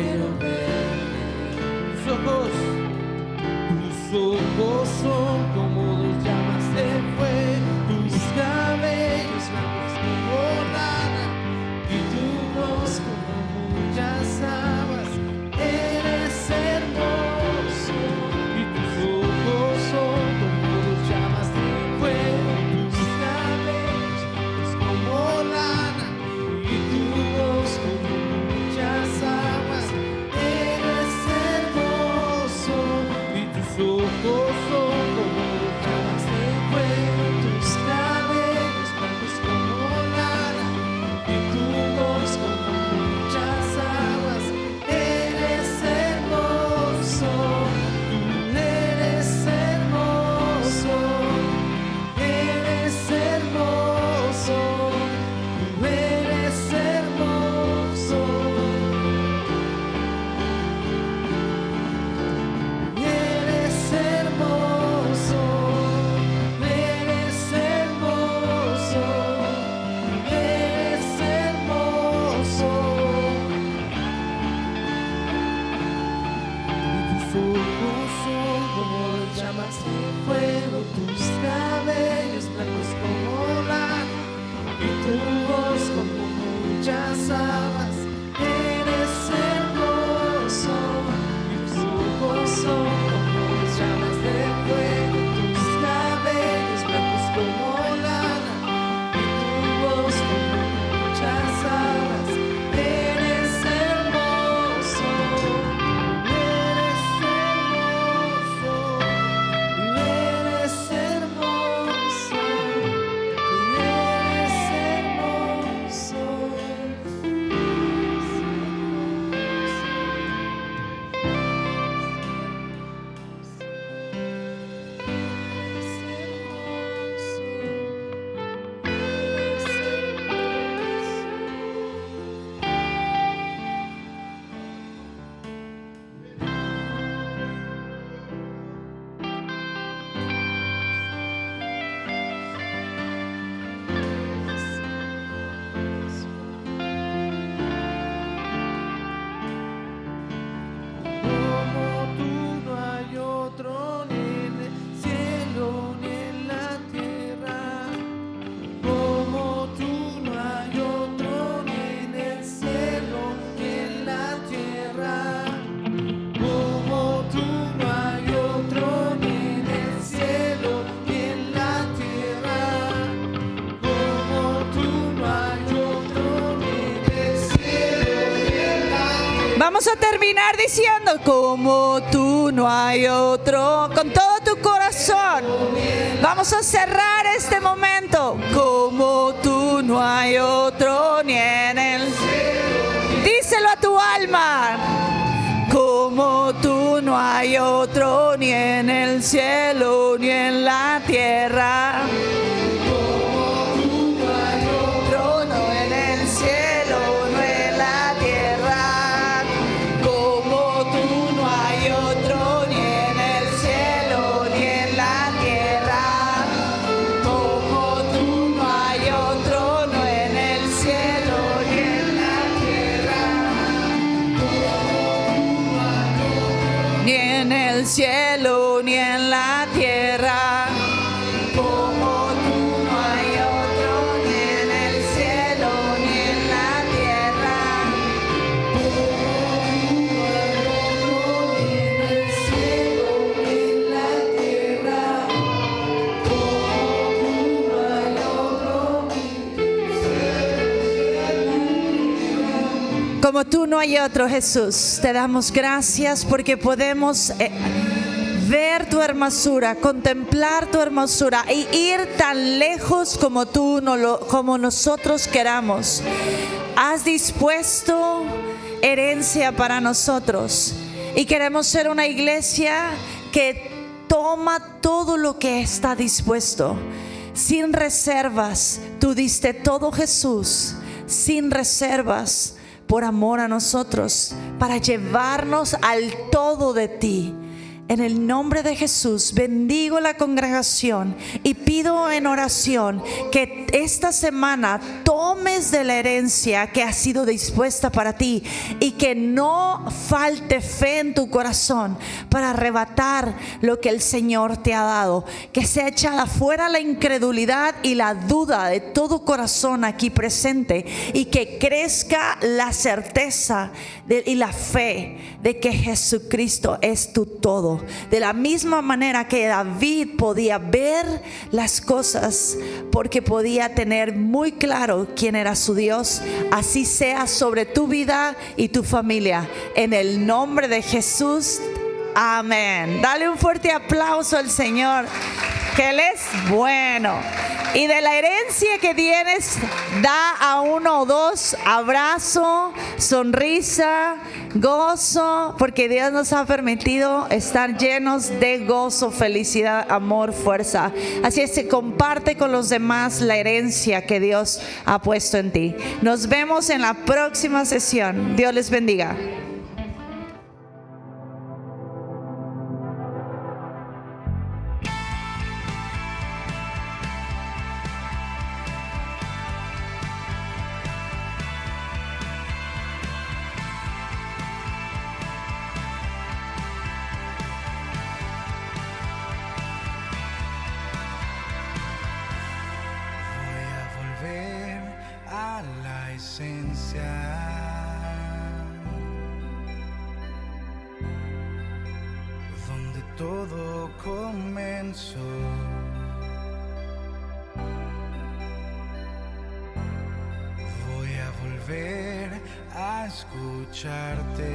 quiero ver. Tus ojos son como dos llamas de fuego, tus cabellos blancos como lana y tu voz como muchas aguas. Eres hermoso y tus ojos son como dos llamas de fuego, tus cabellos blancos como lana y tu voz como muchas aguas. Eres hermoso y tus ojos son como llamas de fuego, tus cabellos blancos como lana y tu voz como muchas aguas. Eres hermoso, tú eres hermoso, eres hermoso, tú eres hermoso. Eres hermoso, eres hermoso, eres hermoso. Tus ojos son como llamas de fuego, tus cabellos blancos como lana y tu voz como muchas aguas. Eres hermoso y tus ojos son como llamas de fuego, tus cabellos blancos como lana y tu voz como muchas aguas. Eres hermoso, eres hermoso, eres hermoso, Vamos a terminar diciendo, como tú no hay otro, con todo tu corazón. Vamos a cerrar este momento, como tú no hay otro ni en el cielo. Díselo a tu alma, como tú no hay otro ni en el cielo ni en la tierra. Cielo ni en la tierra, como tú no hay otro ni en el cielo ni en la tierra, como tú no hay otro ni en el cielo ni en la tierra, como tú no hay otro ni en el cielo ni en la tierra. Como tú no hay otro, Jesús, te damos gracias porque podemos ver tu hermosura, contemplar tu hermosura y ir tan lejos como tú, como nosotros queramos. Has dispuesto herencia para nosotros y queremos ser una iglesia que toma todo lo que está dispuesto, sin reservas. Tú diste todo, Jesús, sin reservas, por amor a nosotros, para llevarnos al todo de ti. En el nombre de Jesús, bendigo la congregación y pido en oración que esta semana tomes de la herencia que ha sido dispuesta para ti y que no falte fe en tu corazón para arrebatar lo que el Señor te ha dado. Que sea echada fuera la incredulidad y la duda de todo corazón aquí presente y que crezca la certeza y la fe de que Jesucristo es tu todo. De la misma manera que David podía ver las cosas porque podía tener muy claro quién era su Dios, así sea sobre tu vida y tu familia. En el nombre de Jesús, amén. Dale un fuerte aplauso al Señor, que Él es bueno. Y de la herencia que tienes, da a uno o dos abrazo, sonrisa, gozo, porque Dios nos ha permitido estar llenos de gozo, felicidad, amor, fuerza. Así es que comparte con los demás la herencia que Dios ha puesto en ti. Nos vemos en la próxima sesión. Dios les bendiga. A la esencia, donde todo comenzó. Voy a volver a escucharte.